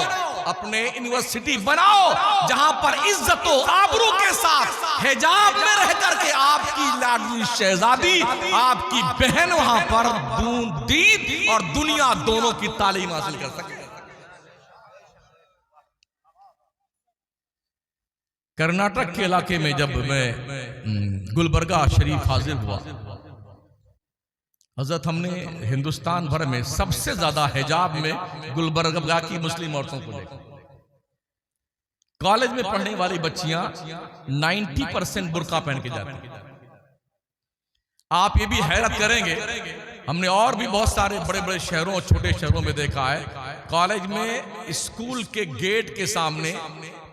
अपने यूनिवर्सिटी बनाओ, जहां पर इज्जत आबरू के साथ हिजाब में रह करके आपकी लाडली शहजादी, आपकी बहन वहां पर दीन और दुनिया दोनों की तालीम हासिल कर सके। कर्नाटक के इलाके में जब मैं गुलबर्गा शरीफ हाजिर हुआ, हजरत हमने हिंदुस्तान भर में सबसे ज्यादा हिजाब में गुलबर्गा की मुस्लिम औरतों को देखा। कॉलेज में पढ़ने वाली बच्चियां 90% बुर्का पहन के जाती। आप ये भी हैरत करेंगे, हमने और भी बहुत सारे बड़े बड़े शहरों और छोटे शहरों में देखा है, कॉलेज में स्कूल के गेट के सामने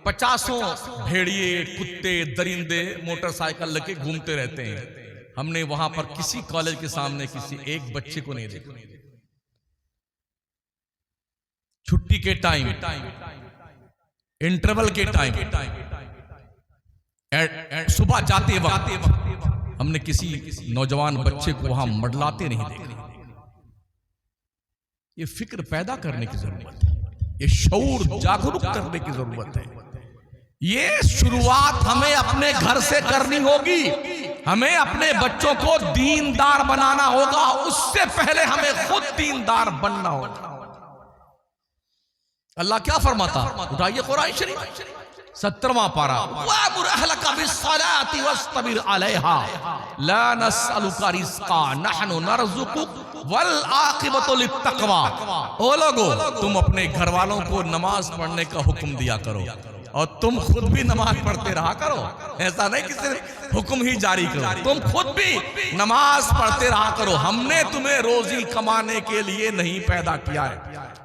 50 भेड़िए, कुत्ते, दरिंदे मोटरसाइकिल लेके घूमते रहते हैं। हमने वहां पर किसी कॉलेज के सामने किसी एक बच्चे को नहीं देखा। छुट्टी के टाइम, इंटरवल के टाइम, सुबह जाते वक्त हमने किसी नौजवान बच्चे को वहां मडलाते नहीं देखा। ये फिक्र पैदा करने की जरूरत है, ये शऊर जागरूक करने की जरूरत है। ये शुरुआत हमें अपने घर से करनी होगी। हमें अपने बच्चों को दीनदार बनाना होगा, उससे पहले हमें खुद दीनदार बनना होगा। अल्लाह क्या फरमाता, उठाइए कुरान शरीफ 17वां पारा, वअमुर अहलका बिस्सलाति वस्तबिर अलैहा ला नसअलुका रिज़्क़ा नहनु नरज़ुकुक वल आक़िबतु लित्तक़वा। ओ लोगो, तुम अपने घर वालों को नमाज पढ़ने का हुक्म दिया करो और तुम खुद भी नमाज पढ़ते रहा करो। ऐसा नहीं कि सिर्फ हुक्म ही जारी करो, तुम खुद भी नमाज पढ़ते रहा करो। हमने तुम्हें रोजी कमाने के लिए नहीं पैदा किया है।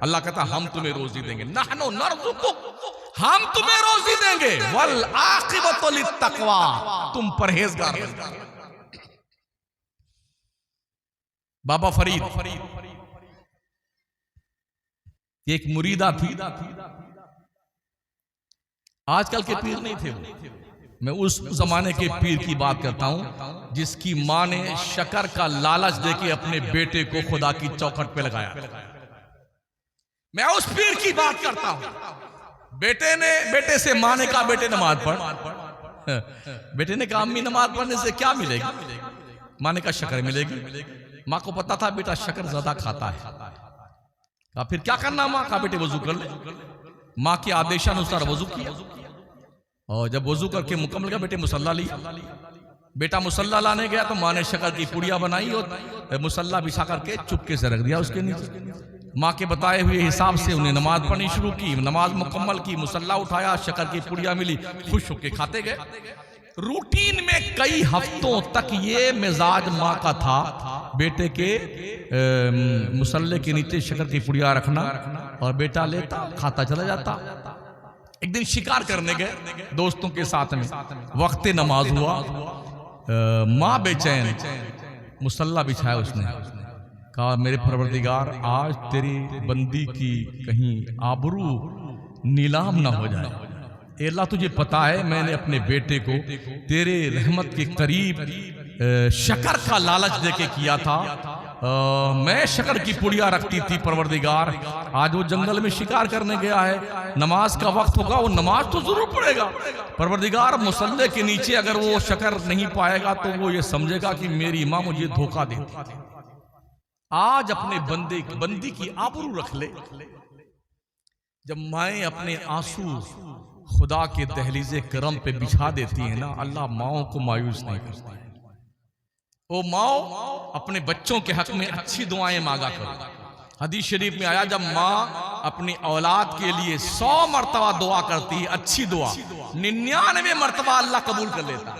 अल्लाह कहता हम तुम्हें रोजी देंगे, नहनु नरज़ुकुक, हम तुम्हें रोजी देंगे, वल आक़िबतु लित्तक़वा, तुम परहेजगार बनो। बाबा फरीद एक मुरीदा थी, आजकल के पीर नहीं थे वो, मैं उस जमाने के पीर की बात करता हूं जिसकी मां ने शक्कर का लालच देके अपने बेटे को खुदा की चौखट पे लगाया। मैं उस पीर की बात करता हूं। बेटे से मां ने कहा बेटे नमाज पढ़। बेटे ने कहा अम्मी नमाज पढ़ने से क्या मिलेगी? मां ने कहा शक्कर मिलेगी। मां को पता था बेटा शक्कर ज्यादा खाता है। कहा फिर क्या करना? मां कहा बेटे वजू कर ले। मां के आदेशानुसार वजू किया और जब वजू करके मुकम्मल किया, बेटे मुसल्ला लिया। बेटा मुसल्ला लाने गया तो मां ने शक्कर की पुड़िया बनाई और मुसल्ला बिछा करके चुपके से रख दिया उसके नीचे। मां के बताए हुए हिसाब से उन्हें नमाज पढ़नी शुरू की, नमाज मुकम्मल की, मुसल्ला उठाया, शक्कर की पुड़िया मिली, खुश होके खाते गए। रूटीन में कई हफ्तों तक ये मिजाज मां का था, बेटे के मुसल्ले के नीचे शक्कर की पुड़िया रखना और बेटा लेता खाता चला जाता। एक दिन शिकार करने गए दोस्तों के साथ में, वक्त नमाज हुआ, मां बेचैन, मुसल्ला बिछाया उसने, कहा मेरे परवरदिगार आज तेरी बंदी की कहीं आबरू नीलाम ना हो जाए। ए अल्लाह तुझे पता है मैंने अपने बेटे को तेरे रहमत के करीब शकर का लालच देके किया था। मैं शकर की पुड़िया रखती थी परवरदिगार, आज वो जंगल में शिकार करने गया है, नमाज का वक्त होगा, वो नमाज तो जरूर पढ़ेगा। परवरदिगार मुसल्ले के नीचे अगर वो शकर नहीं पाएगा तो वो ये समझेगा कि मेरी माँ मुझे धोखा देती थी। आज अपने बंदी की आबरू रख ले। जब माएँ अपने आंसू खुदा के दहलीज़े करम पे बिछा देती है ना, अल्लाह माओं को मायूस नहीं करता है। ओ माओ अपने बच्चों के हक में अच्छी दुआएं मांगा करो। हदीस शरीफ में आया जब माँ अपनी औलाद के लिए 100 मरतबा दुआ करती है अच्छी दुआ, 99 मरतबा अल्लाह कबूल कर लेता है,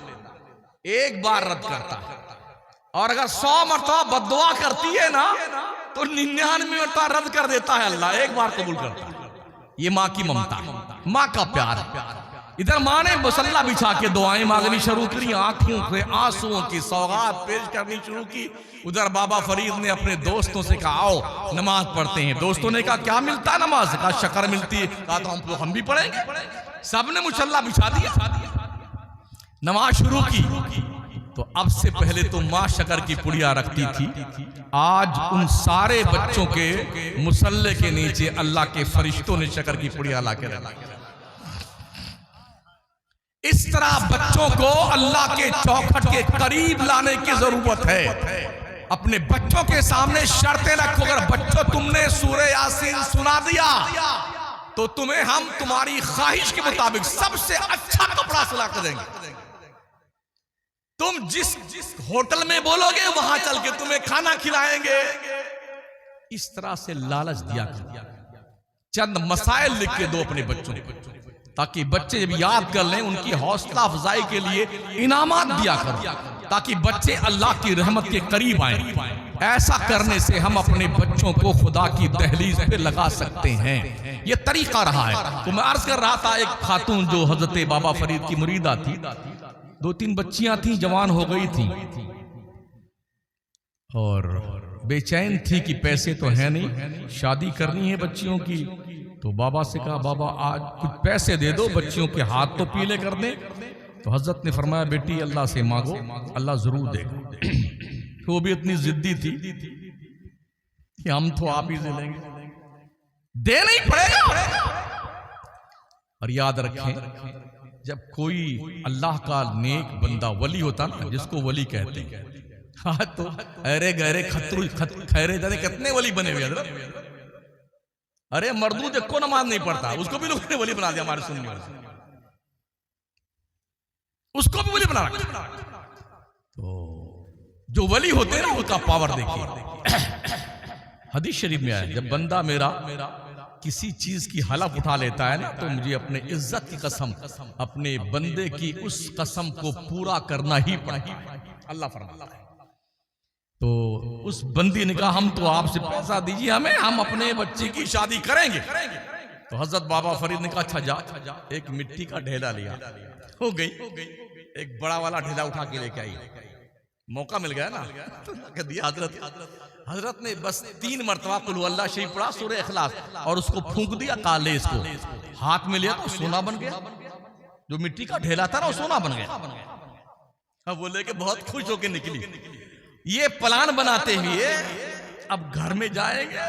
एक बार रद्द करता है। और अगर 100 मरतबा बद्दुआ करती है ना तो 99 मरतबा रद्द कर देता है अल्लाह, एक बार कबूल करता है। ये माँ की ममता, माँ का प्यार। इधर माँ ने मुसल्ला बिछा के दुआएं मांगनी शुरू करी, आंखों से आंसुओं की सौगात पेश करनी शुरू की। उधर बाबा फरीद ने अपने दोस्तों से कहा आओ नमाज पढ़ते हैं। दोस्तों ने कहा क्या मिलता है नमाज से? कहा शक्कर मिलती है। कहा तो हम भी पढ़ेंगे। सबने मुसल्ला बिछा दिया, नमाज शुरू की। तो अब से पहले तो माँ शक्कर की पुड़िया रखती थी, आज उन सारे बच्चों के मुसल्ले के नीचे अल्लाह के फरिश्तों ने शक्कर की पुड़िया ला के रखा। इस तरह बच्चों को अल्लाह के चौखट के करीब लाने की जरूरत है। अपने बच्चों के सामने शर्तें रखो, अगर बच्चों तुमने सूरह यासीन सुना दिया तो तुम्हें हम तुम्हारी ख्वाहिश के मुताबिक सबसे अच्छा कपड़ा सिला कर देंगे। तुम जिस होटल में बोलोगे वहां चल के तुम्हें खाना खिलाएंगे। इस तरह से लालच दिया कर। चंद मसाइल लिख के दो अपने बच्चों को, ताकि बच्चे जब याद कर लें उनकी हौसला अफजाई के लिए इनामात दिया करो, ताकि बच्चे अल्लाह की रहमत के करीब आए। ऐसा करने से हम अपने बच्चों को खुदा की दहलीज पे लगा सकते हैं। ये तरीका रहा है। तो मैं अर्ज कर रहा था, एक खातून जो हजरत बाबा फरीद की मुरीदा थी, 2-3 बच्चियां थी, जवान हो गई थी और बेचैन थी कि पैसे तो है नहीं, शादी करनी है बच्चियों की। तो बाबा से कहा बाबा आज कुछ पैसे दे दो, बच्चियों के हाथ तो पीले कर दें। तो हजरत ने फरमाया बेटी अल्लाह से मांगो, अल्लाह जरूर देगा। तो वो भी इतनी जिद्दी थी कि हम तो आप ही से लेंगे, देना ही पड़ेगा। और याद रखें जब कोई अल्लाह का नेक बंदा वली होता ना, जिसको वली कहते हैं, हाँ तो अरे गहरे खैरे जाने कितने वली बने हुए हजरत। अरे मर्दूद को नमाज नहीं पढ़ता, उसको भी लोगों ने वली बना दिया। हमारे सुन्नी वाले उसको भी वली बना रखा। तो जो वली होते हैं ना उनका पावर देखिए। हदीस शरीफ में आया जब बंदा मेरा किसी चीज की हलफ उठा लेता है ना, तो मुझे अपने इज्जत की कसम, अपने बंदे की उस कसम को पूरा करना ही पड़ेगा। अल्लाह फरमाता है। तो उस बंदी ने कहा हम तो आपसे पैसा दीजिए हमें, हम अपने बच्चे की शादी करेंगे। तो हजरत बाबा फरीद ने कहा अच्छा जा। एक मिट्टी का ढेला लिया, हो गई। एक बड़ा वाला ढेला उठा के लेके आई, मौका मिल गया ना, तो दिया हजरत ने बस 3 मरतबा कुल अल्लाह शरीफ पढ़ा, सूरह इखलास, और उसको फूंक दिया काले इसको, हाथ में लिया तो सोना बन गया। जो मिट्टी का ढेला था ना वो सोना बन गया। अब वो लेके बहुत खुश होकर निकली। ये प्लान बनाते हुए अब घर में जाएंगे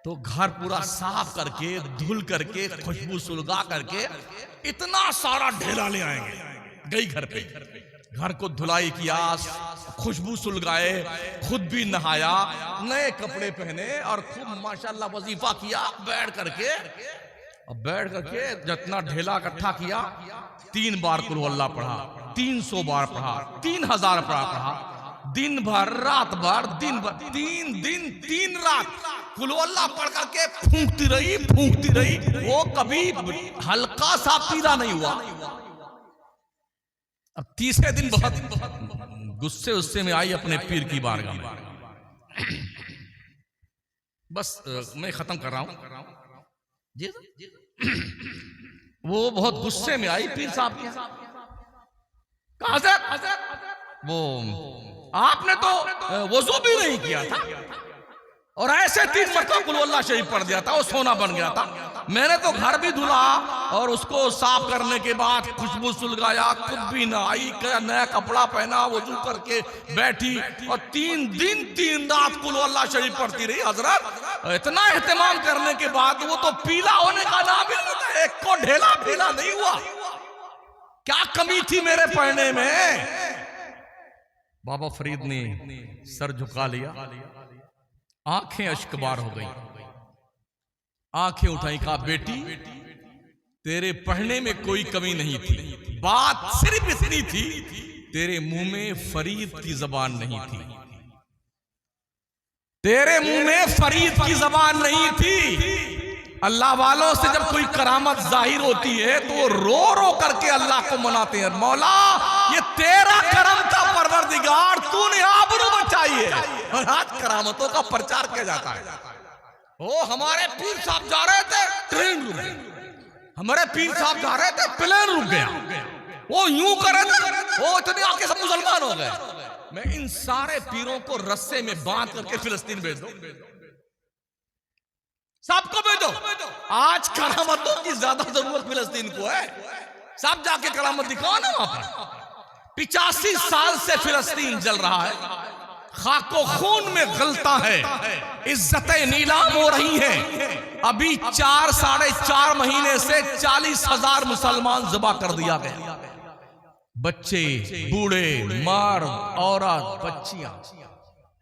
तो घर पूरा साफ करके धुल करके खुशबू सुलगा करके इतना सारा ढेला ले आएंगे। गई घर पे, घर को धुलाई किया, खुशबू सुलगाए, खुद भी नहाया, नए कपड़े पहने और खूब माशाल्लाह वजीफा किया। बैठ करके जितना ढेला इकट्ठा किया 3 बार कुल अल्लाह पढ़ा, 300 बार पढ़ा, 3000 पढ़ा। दिन भर रात भर, दिन भर 3 दिन 3 रात कुल अल्लाह पढ़ करके फूंकती रही। वो कभी हल्का सा पीला नहीं हुआ। अब तीसरे दिन बहुत गुस्से में आई अपने पीर की बारगाह में। बस मैं खत्म कर रहा हूं जी। वो बहुत गुस्से में आई पीर साहब के। कहा वो आपने तो वजू भी नहीं किया था और ऐसे 3 मरतबा कुल अल्लाह शरीफ पढ़ दिया था, वो सोना बन गया था। मैंने तो घर भी धुला और उसको साफ करने के बाद खुशबू सुलगाया, खुद भी नहाई, नया कपड़ा पहना, वजू करके बैठी और 3 दिन 3 रात कुल अल्लाह शरीफ पढ़ती रही। हजरत इतना एहतमाम करने के बाद वो तो पीला होने का नाम ही नहीं था, एक को ढेला ढेला नहीं हुआ। क्या कमी थी मेरे पढ़ने में? बाबा फरीद ने सर झुका लिया, आंखें अश्कबार हो गई, आंखें उठाई, कहा बेटी तेरे पढ़ने में कोई कमी नहीं थी, बात सिर्फ इतनी थी तेरे मुंह में फरीद की जबान नहीं थी, तेरे मुंह में फरीद की जबान नहीं थी। अल्लाह वालों से जब कोई करामत जाहिर होती है तो वो रो रो करके अल्लाह को मनाते हैं, मौला ये तेरा करम था परवरदिगार, तूने आबरू बचाई है। और आज करामतों का प्रचार किया जाता है। ओ हमारे पीर साहब जा रहे थे, ट्रेन रुक गई, हमारे पीर साहब जा रहे थे, प्लेन रुक गया, वो यूं करे थे, वो इतने आके सब मुसलमान हो गए। मैं इन सारे पीरों को रस्से में बांध करके फिलिस्तीन भेज दो, सबको भेजो। आज करामतों की ज्यादा जरूरत फिलिस्तीन को है, सब जाके करामत दिखाओ ना वहां पर। 85 साल से फिलिस्तीन जल रहा है, खाको खून में गलता है, इज्जतें नीलाम हो रही हैं। अभी 4 साढ़े 4 महीने से 40,000 मुसलमान ज़िबा कर दिया गया, बच्चे, बूढ़े, मर्द, औरत, बच्चियां।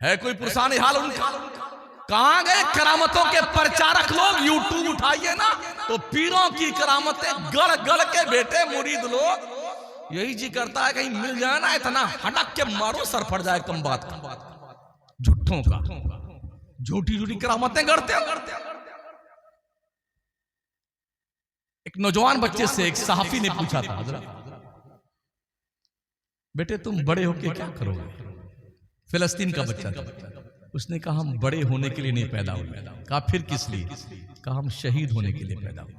है कोई पुरसानी हाल उनका? कहां गए करामतों के प्रचारक लोग? यूट्यूब उठाइए ना तो पीरों की करामतें गड़ गड़ के बेटे मुरीद लोग यही जी करता है कहीं मिल जाए ना, इतना हटक के मारो सर फट जाए कम बात का, झूठों का, झूठी झूठी करामतें गढ़ते हैं। एक नौजवान बच्चे से एक सहाफी ने पूछा था, हजरत बेटे तुम बड़े होके क्या करोगे? फिलिस्तीन का बच्चा था। उसने कहा हम बड़े होने के लिए नहीं पैदा हुए। कहा फिर किस लिए? कहा हम शहीद होने के लिए पैदा हुए।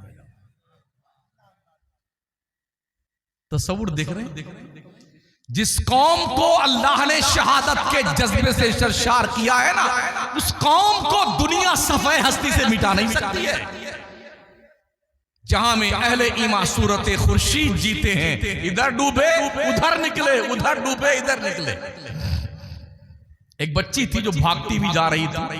तसव्वुर देख रहे हैं? जिस कौम को अल्लाह ने शहादत के जज्बे से सरशार किया है ना, उस कौम को दुनिया सफे हस्ती से मिटा नहीं सकती है। जहां में अहले ईमान सूरत खुर्शीद जीते हैं, इधर डूबे उधर निकले, उधर डूबे इधर निकले। एक बच्ची थी जो भागती भी जा रही थी,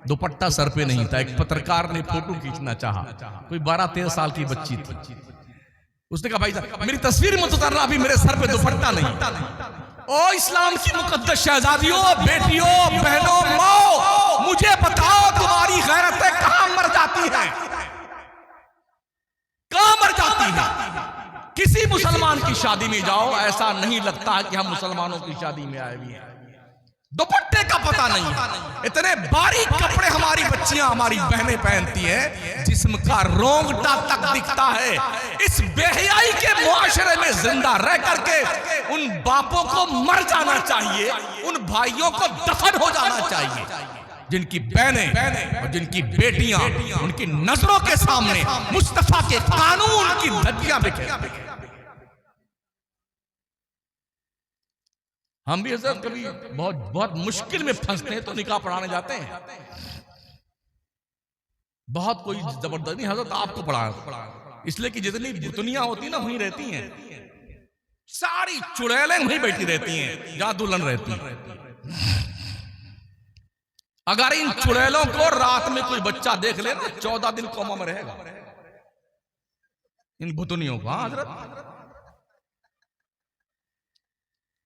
दुपट्टा सर पे नहीं था। एक पत्रकार ने फोटो खींचना चाहा, कोई 12-13 साल की बच्ची थी। उसने कहा भाई साहब मेरी तस्वीर मत उतारना, अभी मेरे सर पे दुपट्टा नहीं। ओ इस्लाम की मुकद्दस शहजादियों, बेटियों, बहनों, माओ, मुझे बताओ तुम्हारी गैरतें कहां मर जाती हैं? कहां मर जाती है? किसी मुसलमान की शादी में जाओ, ऐसा नहीं लगता कि हम मुसलमानों की शादी में आए हुए हैं। दुपट्टे का पता नहीं है। इतने बारीक कपड़े हमारी बच्चियां, हमारी बहनें पहनती हैं, जिस्म का रोंगटा तक दिखता है। इस बेहयाई के मुआशरे में जिंदा रह करके उन बापों को मर जाना चाहिए, उन भाइयों को दफन हो जाना चाहिए, जिनकी बहनें और जिनकी बेटियां उनकी नजरों के सामने मुस्तफा के कानून की धज्जियां बिखेरती हैं। हम भी हजरत कभी बहुत मुश्किल में फंसते हैं तो निकाह पढ़ाने जाते हैं। बहुत कोई जबरदस्ती नहीं, हजरत आपको पढ़ा इसलिए कि जितनी दुनिया होती ना वहीं रहती हैं, सारी चुड़ैलें वहीं बैठी रहती हैं जहां दुल्हन रहती है। अगर इन चुड़ैलों को रात में कोई बच्चा देख ले ना, 14 दिन कोमा में रहेगा इन भुतनियों को। हजरत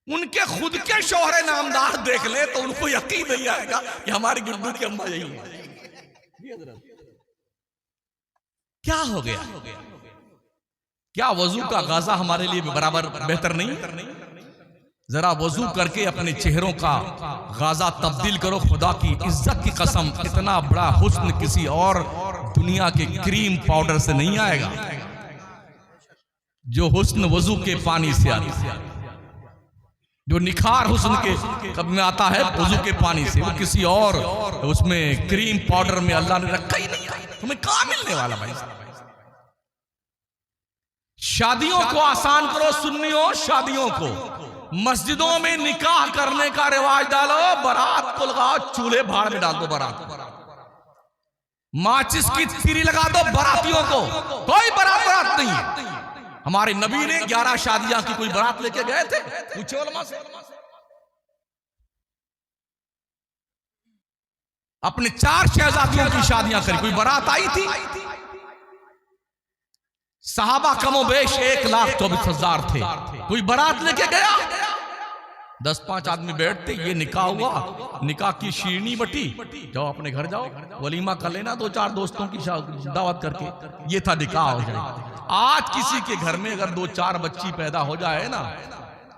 उनके खुद के शौहरे नामदार देख ले तो उनको यकीन नहीं आएगा कि हमारी गुड्डू की अम्मा यही है। क्या हो गया? क्या वजू का गाजा हमारे लिए बराबर बेहतर नहीं? जरा वजू करके अपने चेहरों का गाजा तब्दील करो। खुदा की इज्जत की कसम, इतना बड़ा हुस्न किसी और दुनिया के क्रीम पाउडर से नहीं आएगा। जो हुस्न वजू के पानी से आता है, जो निखार हुस्न के कब में आता है वजू के पानी से, वो किसी और उसमें क्रीम पाउडर में अल्लाह ने रखा ही नहीं। तुम्हें कहां मिलने वाला भाई? शादियों को आसान करो सुन्नियों, शादियों को मस्जिदों में निकाह करने का रिवाज डालो, बारात को लगाओ चूल्हे भाड़ में डाल दो, बारात माचिस की तिरी लगा दो बारातियों को, कोई बारात नहीं है। हमारे नबी ने 11 शादियां की, कोई बारात लेके गए थे? पूछे उलमा से। अपने 4 शहजादियों की शादियां करी, कोई बारात आई थी? सहाबा कमोबेश 1,24,000 थे, कोई बारात लेके गया? 10-5 आदमी बैठते, ये निकाह हुआ, निकाह की शीरनी बटी, जाओ अपने घर जाओ, वलीमा कर लेना 2-4 दोस्तों की दावत करके, ये था निकाह हो जाए। आज किसी के घर में अगर 2-4 बच्ची पैदा हो जाए ना,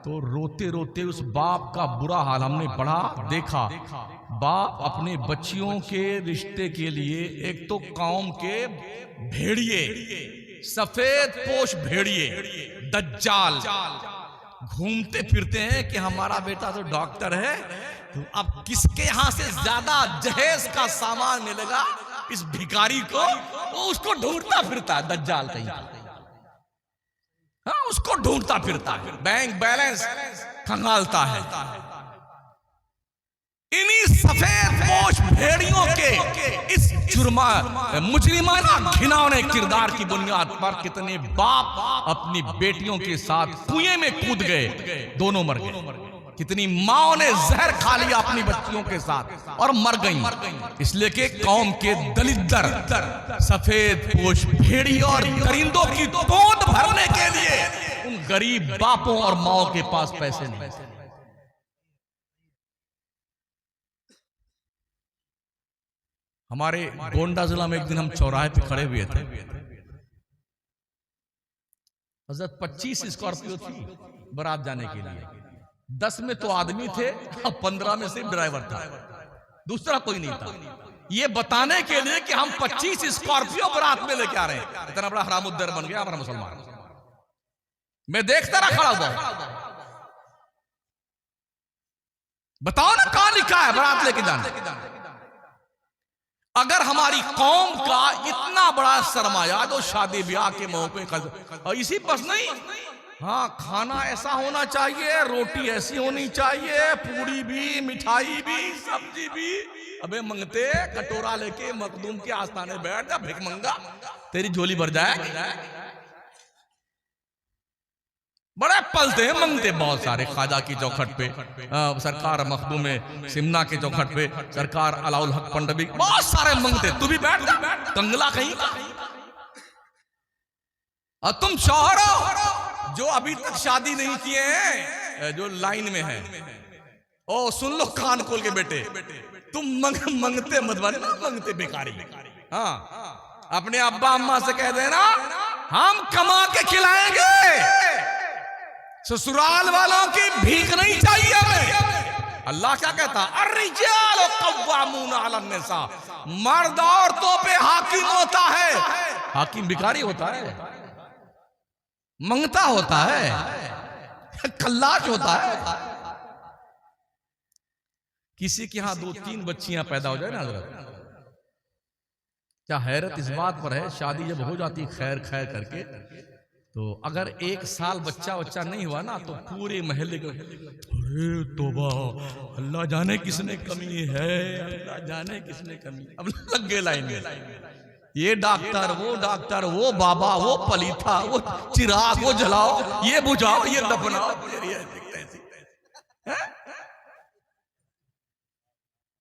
तो रोते रोते उस बाप का बुरा हाल हमने पढ़ा देखा। बाप अपने बच्चियों के रिश्ते के लिए एक तो कौम के भेड़िए, सफेद पोश भेड़िए दज्जाल घूमते फिरते हैं कि हमारा बेटा तो डॉक्टर है, तो अब किसके यहां से ज्यादा जहेज का सामान मिलेगा इस भिखारी को, वो उसको ढूंढता फिरता है दज्जाल कहीं। हाँ, उसको ढूंढता फिरता है, बैंक बैलेंस खंगालता है। इन्हीं सफेद पोश भेड़ियों के इस मुजरिमाना घिनौने किरदार की बुनियाद पर कितने बाप अपनी बेटियों के साथ कुएं में कूद गए, दोनों मर गए। कितनी माओं ने जहर खा लिया अपनी बच्चियों के साथ और मर गईं, इसलिए कि कौम के दलिद्दर सफेद पोश भेड़ी और दरिंदों की गोद भरने के लिए उन गरीब बापों और माओं के पास पैसे नहीं। हमारे गोंडा जिला में एक दिन हम चौराहे पे खड़े हुए थे, हजरत 25 स्कॉर्पियो थी बारात जाने के लिए, 10 में तो आदमी थे, 15 में सिर्फ ड्राइवर था, दूसरा कोई नहीं था। ये बताने के लिए कि हम 25 स्कॉर्पियो बारात में लेके आ रहे हैं। इतना बड़ा हरामुद्दर बन गया हमारा मुसलमान। मैं देखता रहा खड़ा हुआ, बताओ ना कहां लिखा है बारात लेके जाना। अगर हमारी कौम का इतना बड़ा सरमाया जो शादी ब्याह के मौके और इसी बस नहीं, हाँ, खाना ऐसा होना चाहिए, रोटी ऐसी होनी चाहिए, पूरी भी, मिठाई भी, सब्जी भी। अबे मंगते कटोरा लेके मखदूम के आस्थाने बैठ जा, भिख मंगा, तेरी झोली भर जाए। बड़े पलते हैं मंगते बहुत सारे, ख्वाजा की चौखट पे सरकार, मखदूम सिमना के चौखट पे सरकार, अलाउल हक पंडवी, बहुत सारे मंगते। तू भी बैठ जा, कंगला कहीं का। और तुम शौहर हो जो अभी तक शादी नहीं किए हैं, जो लाइन में है, ओ सुन लो कान खोल के बेटे, तुम मंगते मत बनो, मंगते भिखारी। हाँ, अपने अब्बा अम्मा से कह देना हम कमा के खिलाएंगे, ससुराल वालों की भीख नहीं चाहिए हमें। अल्लाह क्या कहता, अर्रिजाल कव्वामून अलन निसा, मर्द औरतों पे हाकिम होता है। हाकिम भिखारी होता है, मंगता होता है, कल्लाश होता है। किसी के यहां 2-3 बच्चियां पैदा हो जाए ना हजरत, क्या हैरत इस बात पर है, शादी जब हो जाती खैर खैर करके, तो अगर 1 साल बच्चा नहीं हुआ ना, तो पूरे महल्ले को अरे तौबा, अल्लाह जाने किसने कमी है, अल्लाह जाने किसने कमी। अब लग गए लाइन में, ये डॉक्टर, वो बाबा, वो पलीथा, वो चिराग, वो जलाओ, ये बुझाओ, ये दफनाओ।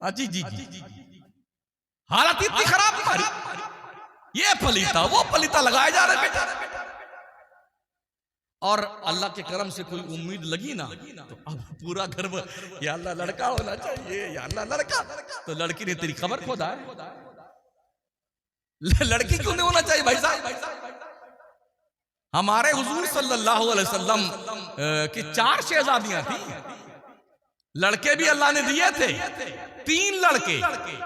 जी जी जी, हालत इतनी खराब हमारी, ये पलीता, वो पलीता लगाए जा रहे बेटा। और अल्लाह के करम से कोई उम्मीद लगी ना, तो अब पूरा घर या अल्लाह लड़का होना चाहिए, या अल्लाह लड़का, तो लड़की ने तेरी खबर खोदा है। लड़की क्यों नहीं होना चाहिए भाई साहब? हमारे हुजूर सल्लल्लाहु अलैहि वसल्लम की 4 शहजादियां थी, लड़के भी अल्लाह ने दिए थे, 3 लड़के,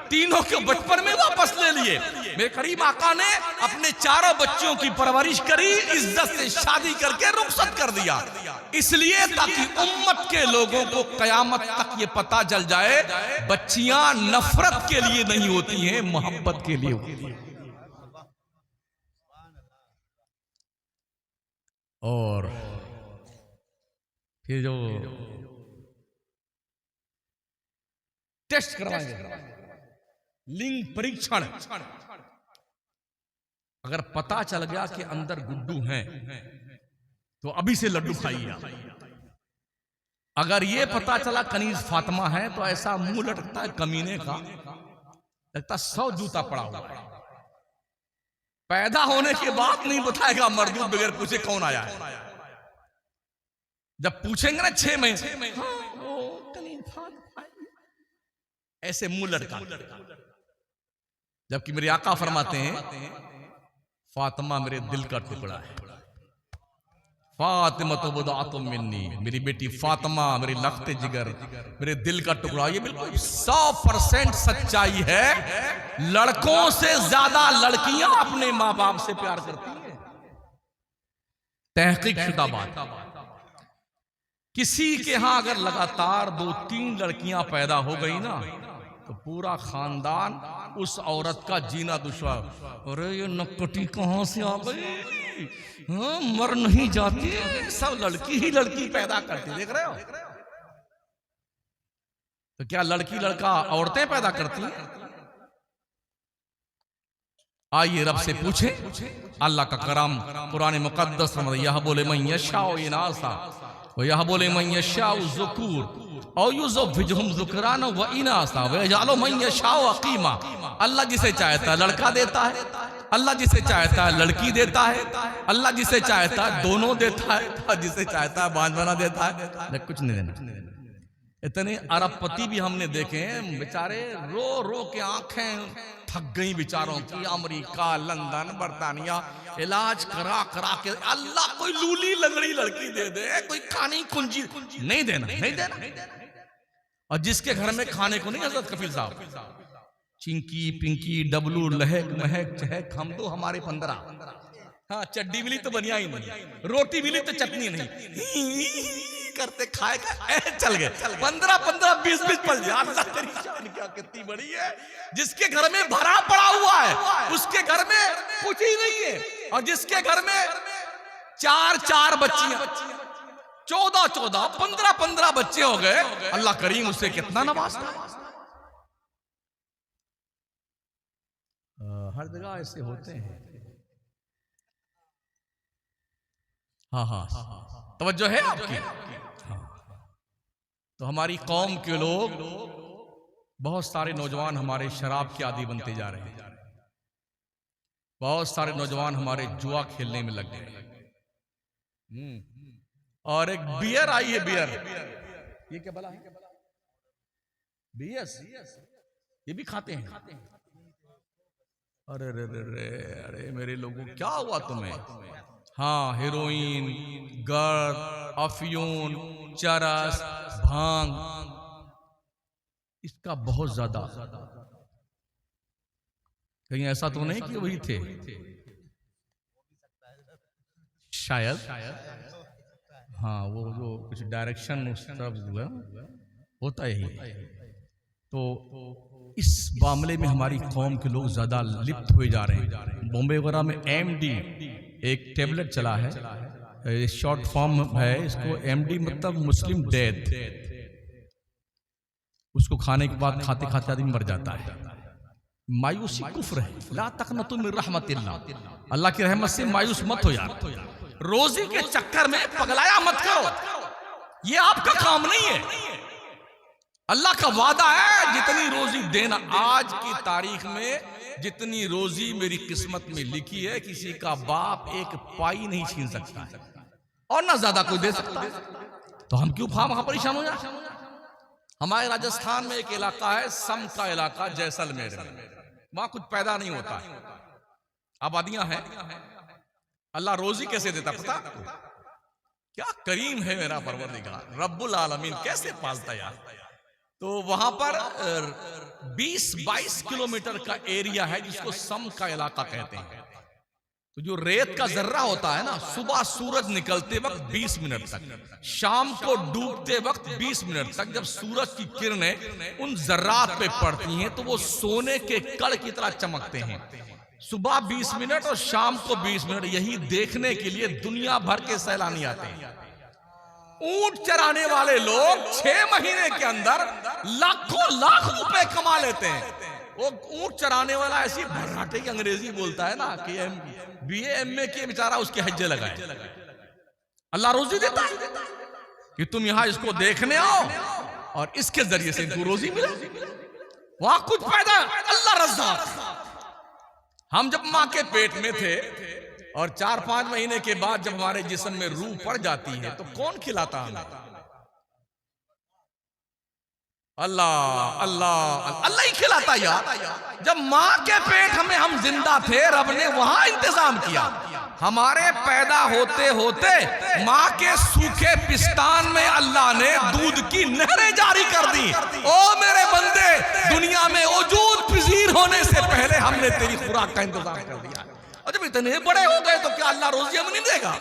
तीनों के बचपन में वापस ले लिए। मेरे करीम आका ने अपने 4 बच्चों की परवरिश करी, इज्जत से शादी करके रुखसत कर दिया, इसलिए ताकि उम्मत के लोगों को कयामत तक ये पता चल जाए, बच्चियां नफरत के लिए नहीं होती हैं, मोहब्बत के लिए होती हैं। और फिर जो टेस्ट करवाएंगे, लिंग परीक्षण, अगर पता चल गया कि अंदर गुड्डू हैं तो अभी से लड्डू खाइए आप। अगर ये पता चला कनीज फातिमा है तो ऐसा मुंह लटकता है कमीने का, लगता 100 जूता पड़ा हुआ है। पैदा होने के बाद नहीं बताएगा मरदूद बगैर पूछे कौन आया है। जब पूछेंगे ना 6 महीने, ऐसे मुंह लटका, जबकि मेरे आका फरमाते हैं फातिमा मेरे दिल का टुकड़ा है। फातिमा तो बुदातुम मिन्नी, मेरी बेटी फातिमा मेरी लख्ते जिगर, मेरे दिल का टुकड़ा। ये बिल्कुल 100% सच्चाई है। लड़कों से ज्यादा लड़कियां अपने माँ बाप से प्यार करती हैं। तहकीक शुदा बात। किसी के यहां अगर लगातार 2-3 लड़कियां पैदा हो गई ना तो पूरा खानदान उस औरत का जीना दुश्वार। अरे ये नक्कटी कहां से आ गई, हाँ, मर नहीं जाती, सब लड़की ही लड़की पैदा करती। देख रहे हो? तो क्या लड़की लड़का औरतें पैदा करती हैं? आइए रब से पूछे। अल्लाह का करम कुरान मुकद्दस में यह बोले मैं यशाओ इनासा व यह बोले मैं यशाओ ज़ुकूर और युज़व्विजुहुम ज़ुकराना व इनासा व यजअलु मन यशाओ अक़ीमा। अल्लाह जिसे चाहता है लड़का देता है, अल्लाह जिसे चाहता है लड़की देता है, अल्लाह जिसे चाहता है दोनों देता है, और जिसे चाहता है बांझ देता है, कुछ नहीं देना। इतने अरबपति भी हमने देखे हैं, बेचारे रो रो के आंखें थक गई बेचारों की। अमेरिका, लंदन, बर्तानिया इलाज करा करा के अल्लाह कोई लूली लंगड़ी लड़की दे दे, कोई खानी कुंजी नहीं देना, नहीं देना। और जिसके घर में खाने को नहीं, हजरत कफील साहब, चिंकी पिंकी डबलू लहक महक चहक, हम तो हमारे 15। हाँ, चड्डी मिली तो बनिया ही नहीं, रोटी मिली तो चटनी नहीं करते खाए चल गए। 15-15 20-20 पल। अल्लाह तेरी शान क्या कितनी बड़ी है। जिसके घर में भरा पड़ा हुआ है उसके घर में कुछ ही नहीं है, और जिसके घर में 4-4 बच्चियां, 14-14 15-15 बच्चे हो गए, अल्लाह करीम उससे कितना नवाजता है। हर जगह ऐसे होते हैं। हाँ, तवज्जो है आपकी। तो हमारी कौम के लोग, बहुत सारे नौजवान हमारे शराब के आदी बनते जा रहे हैं। बहुत सारे नौजवान हमारे जुआ खेलने में लग गए। और एक बियर आई है, बियर, ये क्या भला है? बीएस, ये भी खाते हैं। अरे रे रे रे, अरे मेरे लोगों क्या हुआ तुम्हें? हाँ, हेरोइन, गर्द, अफयून, चरस, भांग, इसका बहुत ज्यादा। कहीं ऐसा तो नहीं कि वही थे? शायद हाँ, वो जो कुछ डायरेक्शन उस तरफ हुआ होता ही। तो इस मामले में हमारी कौम के लोग ज्यादा लिप्त हुए जा रहे हैं। बॉम्बे वगैरह में MD एक टेबलेट चला है, शॉर्ट फॉर्म है इसको, MD मतलब मुस्लिम डेथ। उसको खाने के बाद खाते खाते आदमी मर जाता है। मायूसी कुफ्र है। ला तक़नतु मिन रहमतिल्लाह, अल्लाह की रहमत से मायूस मत हो यार। रोजी के चक्कर में पगलाया मत करो, ये आपका काम नहीं है। अल्लाह का वादा है जितनी रोजी देना। आज की तारीख में जितनी रोजी मेरी किस्मत में लिखी है, किसी का बाप एक पाई नहीं छीन सकता है, और ना ज्यादा कोई दे सकता है। तो हम क्यों वहां परेशान हो जाए? हमारे राजस्थान में एक इलाका है, सम का इलाका, जैसलमेर में, वहां कुछ पैदा नहीं होता, आबादियां हैं। अल्लाह रोजी कैसे देता पता? क्या करीम है मेरा परवरदिगार रब्बुल आलमीन, कैसे पालता यार। तो वहां पर 20-22 किलोमीटर का एरिया है जिसको सम का इलाका कहते हैं। तो जो रेत का जर्रा होता है ना, सुबह सूरज निकलते वक्त 20 मिनट तक, शाम को डूबते वक्त 20 मिनट तक, जब सूरज की किरणें उन जर्रात पे पड़ती हैं तो वो सोने के कड़ की तरह चमकते हैं। सुबह 20 मिनट और शाम को 20 मिनट, यही देखने के लिए दुनिया भर के सैलानी आते हैं। ऊंट चराने वाले लोग 6 महीने के अंदर लाखों लाख रुपए कमा लेते हैं। वो ऊंट चराने वाला ऐसी भर्राटे की अंग्रेजी बोलता है ना कि BA MA किए बेचारा उसके हज्जे लगाए। अल्लाह रोजी देता है कि तुम यहां इसको देखने आओ और इसके जरिए से इनको रोजी मिले। वहां कुछ पैदा, अल्लाह रज़्ज़ाक़। हम जब मां के पेट में थे और 4-5 महीने के बाद जब हमारे जिस्म में रूह पड़ जाती है तो कौन खिलाता हमें? अल्लाह अल्लाह अल्लाह ही खिलाता यार। जब मां के पेट में हम जिंदा थे, रब ने वहां इंतजाम किया। हमारे पैदा होते होते मां के सूखे पिस्तान में अल्लाह ने दूध की नहरें जारी कर दी। ओ मेरे बंदे, दुनिया में वजूद पजीर होने से पहले हमने तेरी खुराक का इंतजाम कर दिया। और जब इतने बड़े हो गए तो क्या अल्लाह रोजी हम नहीं देगा?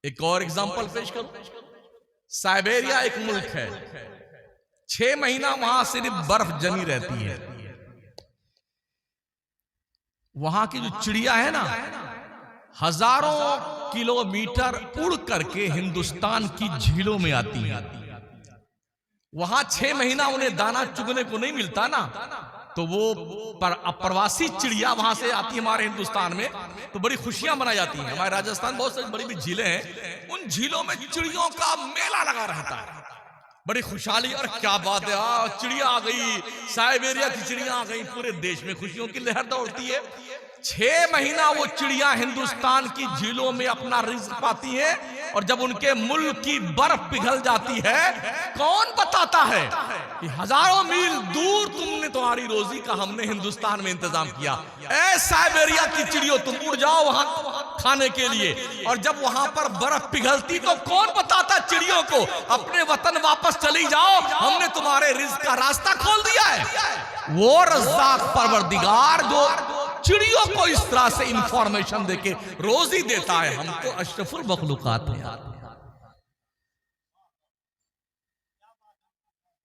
एक और एग्जांपल पेश करूं। साइबेरिया एक मुल्क है, 6 महीना वहां सिर्फ बर्फ जमी रहती है। वहां की जो चिड़िया है ना, हजारों किलोमीटर उड़ करके हिंदुस्तान की झीलों में आती है। वहां 6 महीना उन्हें दाना चुगने को नहीं मिलता ना, तो वो प्रवासी चिड़िया वहां से आती है हमारे हिंदुस्तान में, तो बड़ी खुशियां मनाई जाती हैं। हमारे राजस्थान बहुत सारी बड़ी बड़ी झीलें हैं, उन झीलों में चिड़ियों का मेला लगा रहता है, बड़ी खुशहाली। और क्या बात है, चिड़िया आ गई, साइबेरिया की चिड़िया आ गई, पूरे देश में खुशियों की लहर दौड़ती है। 6 महीना वो चिड़िया हिंदुस्तान की झीलों में अपना रिज़्क़ पाती है, और जब उनके मुल्क की बर्फ पिघल जाती है, कौन बताता है कि हजारों मील दूर तुमने तुम्हारी रोजी का हमने हिंदुस्तान में इंतजाम किया। ऐ साइबेरिया की चिड़ियों, तुम उड़ जाओ वहां खाने के लिए। और जब वहां पर बर्फ पिघलती तो कौन बताता चिड़ियों को अपने वतन वापस चली जाओ, हमने तुम्हारे रिज़्क़ का रास्ता खोल दिया है। वो रज़्ज़ाक़ परवरदिगार जो चिड़ियों को इस तरह से इंफॉर्मेशन देके रोजी देता है, हम तो अशरफुल मखलूकात हैं।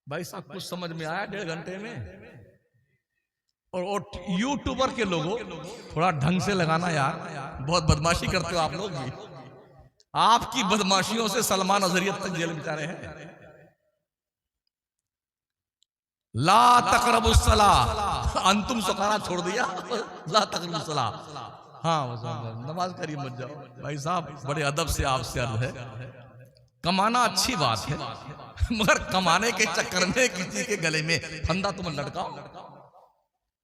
भाई साहब, कुछ समझ में आया 1.5 घंटे में? और यूट्यूबर के लोगों, थोड़ा ढंग से लगाना यार, बहुत बदमाशी करते हो आप लोग भी। आपकी बदमाशियों से सलमान अज़हरियत तक जेल में जा रहे हैं। ला तक़रबुस्सला, अंतुम सुखाना छोड़ दिया, ला तक़रबुस्सला। हाँ, नमाज करिए, मत जाओ। भाई साहब, बड़े अदब से आपसे अर्ज है, कमाना अच्छी बात है, मगर कमाने के चक्कर में किसी के गले में फंदा तुम लटकाओ।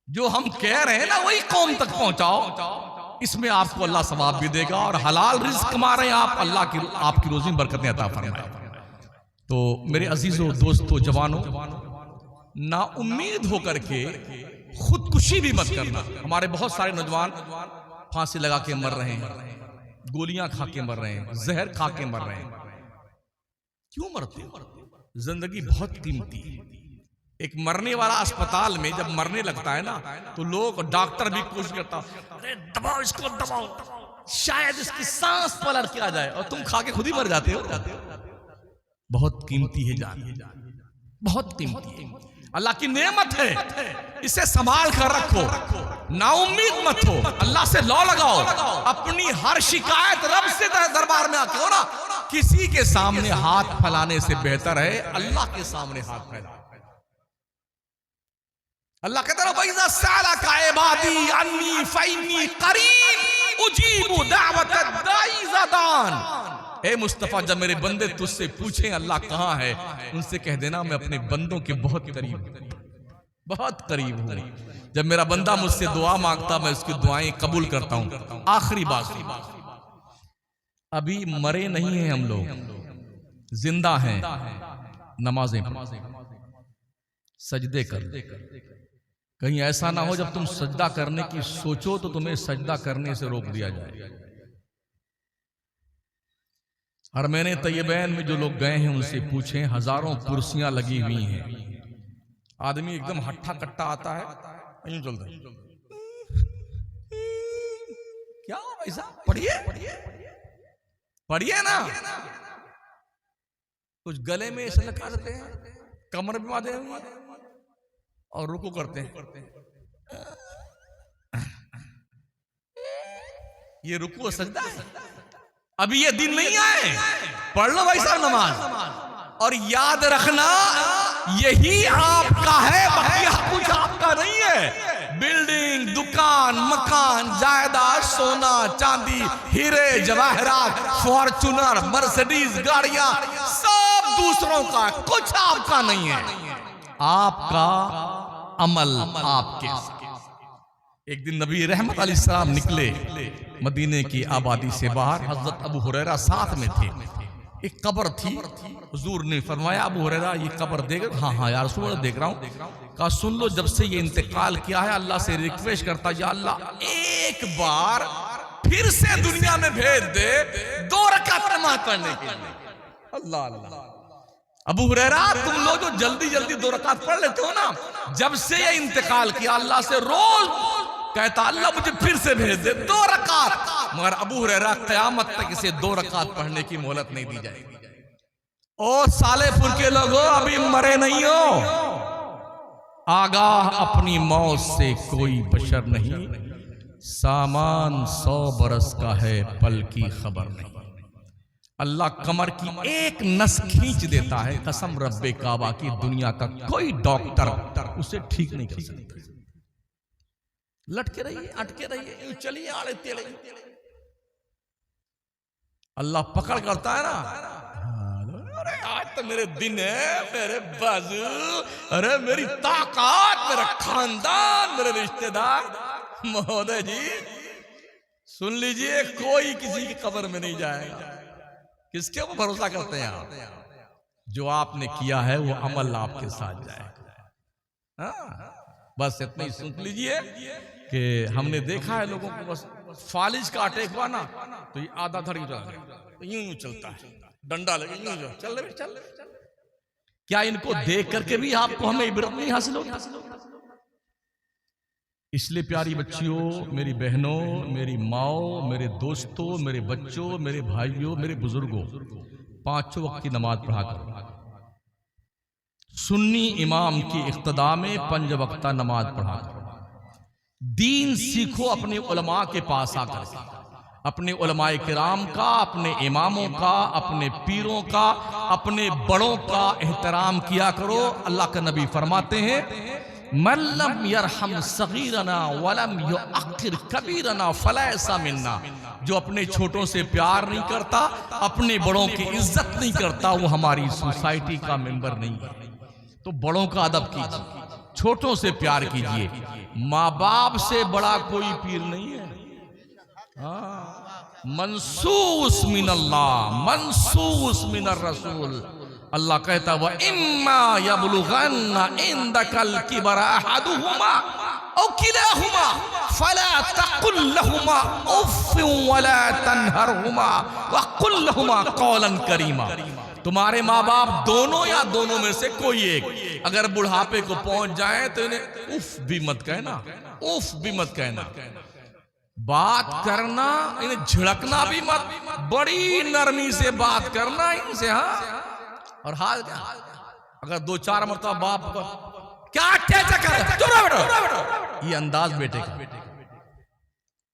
जो हम कह रहे हैं ना, वही कौम तक पहुंचाओ। इसमें आपको अल्लाह सवाब भी देगा, और हलाल रिज़्क़ कमा रहे हैं आप, अल्लाह की आपकी रोजी में बरकतें अता फरमाए। तो मेरे अजीजों, दोस्तों, जवानों, ना उम्मीद होकर के खुदकुशी भी मत करना। हमारे बहुत सारे नौजवान फांसी लगा के मर रहे हैं, गोलियां खा के मर रहे हैं, जहर खा के मर रहे हैं। क्यों मरते हो? जिंदगी बहुत कीमती है। एक मरने वाला अस्पताल में जब मरने लगता है ना, तो लोग, डॉक्टर भी कोशिश करता, अरे दबाओ इसको, दबाओ, शायद इसकी सांस पलट के आ जाए, और तुम खा के खुद ही मर जाते हो। बहुत कीमती है जान, बहुत कीमती है, अल्लाह की नेमत है, इसे संभाल कर रखो, नाउम्मीद मत हो, अल्लाह से लौ लगाओ। अपनी हर शिकायत रब से दरबार में आके हो ना, किसी के सामने हाथ फैलाने से बेहतर है अल्लाह के सामने हाथ फैलाओ। अल्लाह कहता है, वइज़ा सअलका इबादी अन्नी फइन्नी करीब उजीबु दावतद दाई इज़ा दान। ए मुस्तफा, जब मेरे बंदे तुझसे पूछें अल्लाह कहाँ है, उनसे कह देना मैं अपने बंदों के बहुत करीब, बहुत करीब हूं। जब मेरा बंदा मुझसे दुआ मांगता, मैं उसकी दुआएं कबूल करता हूं। आखिरी बात, अभी मरे नहीं हैं हम लोग, जिंदा हैं, नमाजें सजदे कर। कहीं ऐसा ना हो जब तुम सजदा करने की सोचो तो तुम्हें सजदा करने से रोक दिया जाए। हरमैन तैयबैन में जो लोग गए हैं उनसे पूछें, हजारों कुर्सियां लगी हुई हैं, आदमी एकदम हट्ठा कट्टा आता है, यूं चलता है, क्या ऐसा, पढ़िए पढ़िए ना, कुछ गले में ऐसे लगा देते हैं, कमर में बांधे हुए और रुकू करते हैं। ये रुकू सजदा है। अभी ये दिन नहीं आए, पढ़ लो भाई साहब नमाज, और याद रखना यही आपका है, बाकी कुछ आपका नहीं है। बिल्डिंग, दुकान, मकान, जायदाद, सोना चांदी, हीरे जवाहरात, फॉर्चूनर, मर्सिडीज गाड़ियां, सब दूसरों का, कुछ आपका नहीं है। आपका अमल आपके साथ। एक दिन नबी रहमत अलैहिस्सलाम निकले मदीने की आबादी से बाहर, हजरत अबू हुरैरा साथ में थे। एक कब्र थी, हुजूर ने फरमाया अबू हुरैरा ये कब्र देख? हाँ हाँ यार रसूल देख रहा हूँ। कहा सुन लो, जब से ये इंतकाल किया है अल्लाह से रिक्वेस्ट करता, या अल्लाह एक बार फिर से दुनिया में भेज दे 2 रकात नमाज पढ़ने के लिए। अल्लाह अल्लाह। अबू हुरैरा तुम लोग जो जल्दी जल्दी 2 रकात पढ़ लेते हो ना, जब से ये इंतकाल किया अल्लाह से रोज कहता अल्लाह मुझे फिर से भेज दे 2 रकात। मगर अबू हुरैरा क़यामत तक इसे 2 रकात पढ़ने की मोहलत नहीं दी जाएगी। ओ सालेपुर के लोगों, अभी मरे नहीं हो, आगाह अपनी मौत से कोई बशर नहीं, सामान 100 बरस का है, पल की खबर नहीं। अल्लाह कमर की एक नस खींच देता है, कसम रब्बे काबा की दुनिया का कोई डॉक्टर उसे ठीक नहीं कर सकता। लटके रहिए, अटके रहिए, चलिए आड़े टेढ़े, अल्लाह पकड़ करता है ना। अरे आज तो मेरे दिन है, मेरे बाजू, अरे मेरी ताकत, मेरा खानदान, मेरे रिश्तेदार। महोदय जी सुन लीजिए, कोई किसी की कब्र में नहीं जाएगा। किसके ऊपर भरोसा करते हैं आप? जो आपने किया है वो अमल आपके साथ जाएगा। बस इतना ही सुन लीजिए कि हमने देखा है लोगों को, बस फालिज का अटैक हुआ ना तो ये आधा धड़ यूं चलता है, डंडा लगे यूं चल रहे चल। क्या इनको देख करके भी आपको हमें इबरत नहीं हासिल होगी? इसलिए प्यारी बच्चियों, मेरी बहनों, मेरी माओ, मेरे दोस्तों, मेरे बच्चों, मेरे भाइयों, मेरे बुजुर्गों, 5 वक्त की नमाज पढ़ा करो। सुन्नी इमाम की इख्तिदा में 5 वक्ता नमाज पढ़ा करो। दीन सीखो अपने उलमा के पास आकर, अपने उलमाए किराम का, अपने इमामों का, अपने पीरों का, अपने बड़ों का एहतराम किया करो। अल्लाह का नबी फरमाते हैं मल्लम यरहम सगीरना वलम युअक्किर कबीरना फलैसा मिन्ना। जो अपने छोटों से प्यार नहीं करता, अपने बड़ों की इज्जत नहीं करता, वो हमारी सोसाइटी का मेंबर नहीं है। तो बड़ों का अदब कीजिए, छोटों से प्यार कीजिए। माँ बाप से बड़ा कोई पीर नहीं है। मंसूस मिनल्लाह, मंसूस मिनर रसूल। अल्लाह कहता वह इम्मा यबलुगन्ना इंदकल किबरा अहदुहुमा औ किलाहुमा फला तकुल लहुमा उफ़ वला तनहरहुमा वक़ुल लहुमा क़ौलन करीमा। तुम्हारे माँ बाप दोनों या दोनों में से कोई एक अगर बुढ़ापे को पहुंच जाए तो इन्हें उफ भी मत कहना, उफ भी मत कहना। बात करना, इन्हें झिड़कना भी मत, बड़ी नरमी से बात करना इनसे। हाँ, और हाल क्या, अगर 2-4 मरतबा बाप को क्या बेटो, ये अंदाज बेटे का।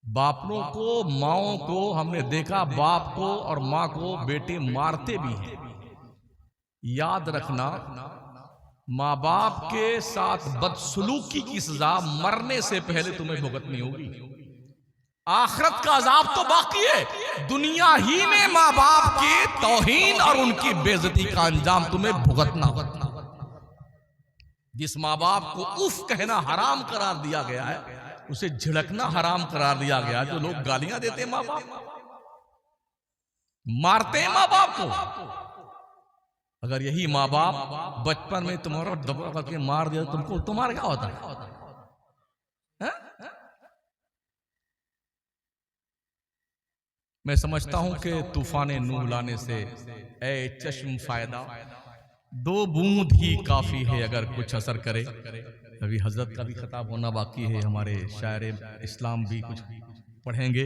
बापों को, माओं को हमने देखा, बाप को और माँ को बेटे मारते भी हैं। याद रखना, माँ बाप के साथ बदसलूकी की सजा मरने से पहले तुम्हें भुगतनी होगी। आखिरत का अजाब तो बाकी है, दुनिया ही में माँ बाप की तौहीन और उनकी बेइज्जती का अंजाम तुम्हें भुगतना होगा। जिस माँ बाप को उफ कहना हराम करार दिया गया है, उसे झिड़कना हराम करार दिया गया। जो लोग गालियां देते हैं माँ बाप, मारते हैं माँ बाप को, अगर यही माँ बाप बचपन में तुम्हारा दबा करके मार दिया तुमको, तुम्हारा क्या होता है? मैं समझता हूं कि तूफान नूह लाने से ए चश्म फायदा, 2 बूंद ही काफी है अगर कुछ असर करे। अभी हजरत का भी खिताब होना बाकी है, हमारे शायर इस्लाम भी कुछ पढ़ेंगे,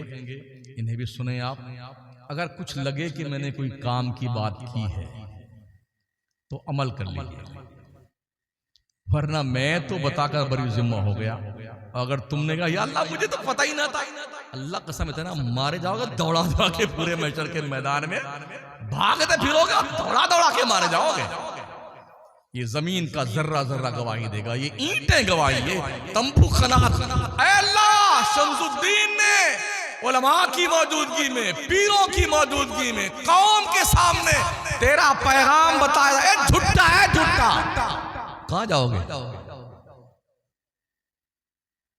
इन्हें भी सुने आप। अगर कुछ लगे कि मैंने कोई काम की बात की है तो अमल कर लीजिए, वरना मैं तो बताकर बड़ी जिम्मा हो गया। अगर तुमने कहा या अल्लाह मुझे तो पता ही ना था, अल्लाह कसम है ना, मारे जाओगे दौड़ा दौड़ा के पूरे मैशर के मैदान में, भागते फिरोगे, दौड़ा दौड़ा के मारे जाओगे। ये जमीन का जर्रा जर्रा गवाही देगा, ये ईंटें गवाही, ये तंबू खनात। ऐ अल्लाह, शमसुद्दीन ने उलमा की मौजूदगी में, पीरों की मौजूदगी में, कौम के सामने तेरा पैगाम बताया। ए झुट्टा है, झुट्टा। कहां जाओगे?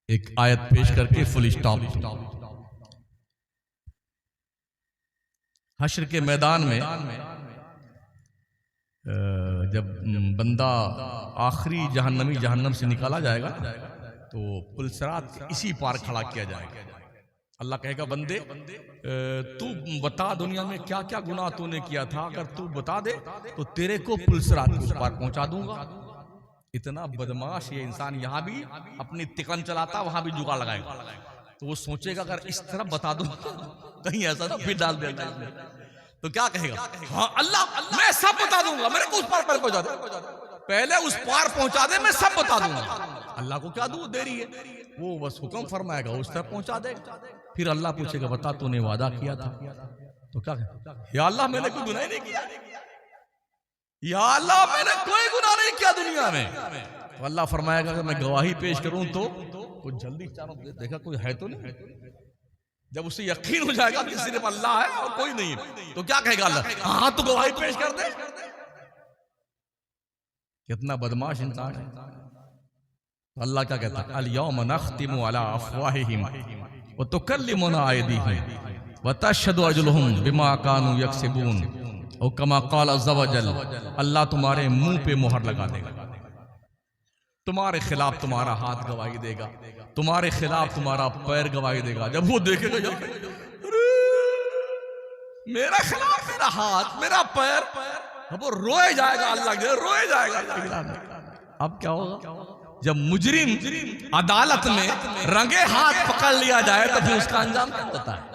एक आयत पेश करके फुल स्टॉप। हश्र के मैदान में जब बंदा आखिरी जहन्नमी जहन्नम से निकाला जाएगा तो पुलसरात इसी पार खड़ा किया जाएगा। अल्लाह कहेगा, बंदे तू बता दुनिया में क्या क्या गुनाह तूने किया था, अगर तू बता दे तो तेरे को पुलसरात के उस पार पहुंचा दूंगा। इतना बदमाश ये इंसान, यहां भी अपनी तिकन चलाता, वहां भी जुगाड़ लगाएगा। तो वो सोचेगा अगर इस तरफ बता दूं कहीं ऐसा ना फिर डाल देगा, तो क्या कहेगा? हाँ अल्लाह, मैं सब बता दूंगा, मेरे को उस पार पहुंचा दे, पहले उस पार पहुंचा दे, मैं सब बता दूंगा। अल्लाह को क्या दूर देरी है, वो बस हुक्म फरमाएगा, उस तरफ पहुंचा देगा। फिर अल्लाह पूछेगा, बता तूने वादा किया था, तो क्या कहेगा? या अल्लाह, मैंने कोई गुनाह नहीं किया, या अल्लाह मैंने कोई गुनाह नहीं किया दुनिया में। तो अल्लाह फरमाएगा कि मैं गवाही पेश करूं तो कुछ जल्दी चारों देखा कोई है तो नहीं। जब उसे यकीन हो जाएगा कि सिर्फ अल्लाह है और कोई नहीं है, तो क्या कहेगा अल्लाह? हाँ तो गवाही पेश कर दे। कितना बदमाश इंसान है। अल्लाह क्या कहता है? अल यौम नख्तिमु अला अफ़वाहिहिम व तुकल्लिमुना अयदीहिम व तशहदु अर्जुलुहुम बिमा कानू यक्सिबून। और कमा क़ाल अज़्ज़ा व जल, अल्लाह तुम्हारे मुंह पे मोहर लगा देगा, तुम्हारे खिलाफ तुम्हारा हाथ गवाही देगा, तुम्हारे खिलाफ तुम्हारा पैर गवाही देगा। जब वो देखेगा मेरा खिलाफ मेरा हाथ मेरा पैर, अब वो रोए जाएगा, अल्लाह के रोए जाएगा। अब क्या होगा? जब मुजरिम अदालत में रंगे हाथ पकड़ लिया जाए तो फिर उसका अंजाम क्या होता है?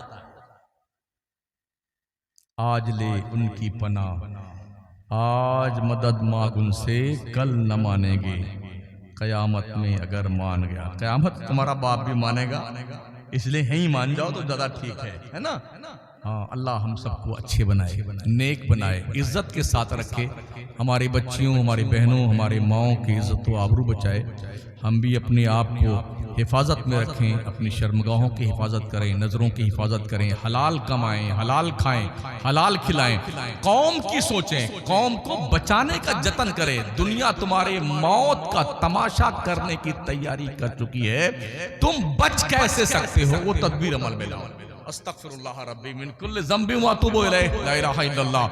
आज ले उनकी पनाह, आज मदद मांग उनसे, कल न मानेंगे, कयामत में अगर मान गया। कयामत तुम्हारा बाप भी मानेगा, इसलिए यहीं मान जाओ तो ज्यादा ठीक है ना? हाँ, अल्लाह हम सबको अच्छे बनाए, नेक बनाए, इज्जत के साथ रखे, हमारी बच्चियों, हमारी बहनों, हमारे माओं की इज्जत व आबरू बचाए। हम भी अपने आप को हिफाजत में रखें, अपनी शर्मगाहों की हिफाजत करें, नज़रों की हिफाजत करें, हलाल कमाएं, हलाल खाएं, हलाल खिलाएं, कौम की सोचें, कौम को बचाने का जतन करें। दुनिया तुम्हारे मौत का तमाशा करने की तैयारी कर चुकी है, तुम बच कैसे सकते हो वो तदबीर अमल में लाओ। अस्तगफिरुल्लाह रब्बी मिन कुल्लि ज़ंबिन व अतूबु इलैह, ला इलाहा इल्लल्लाह।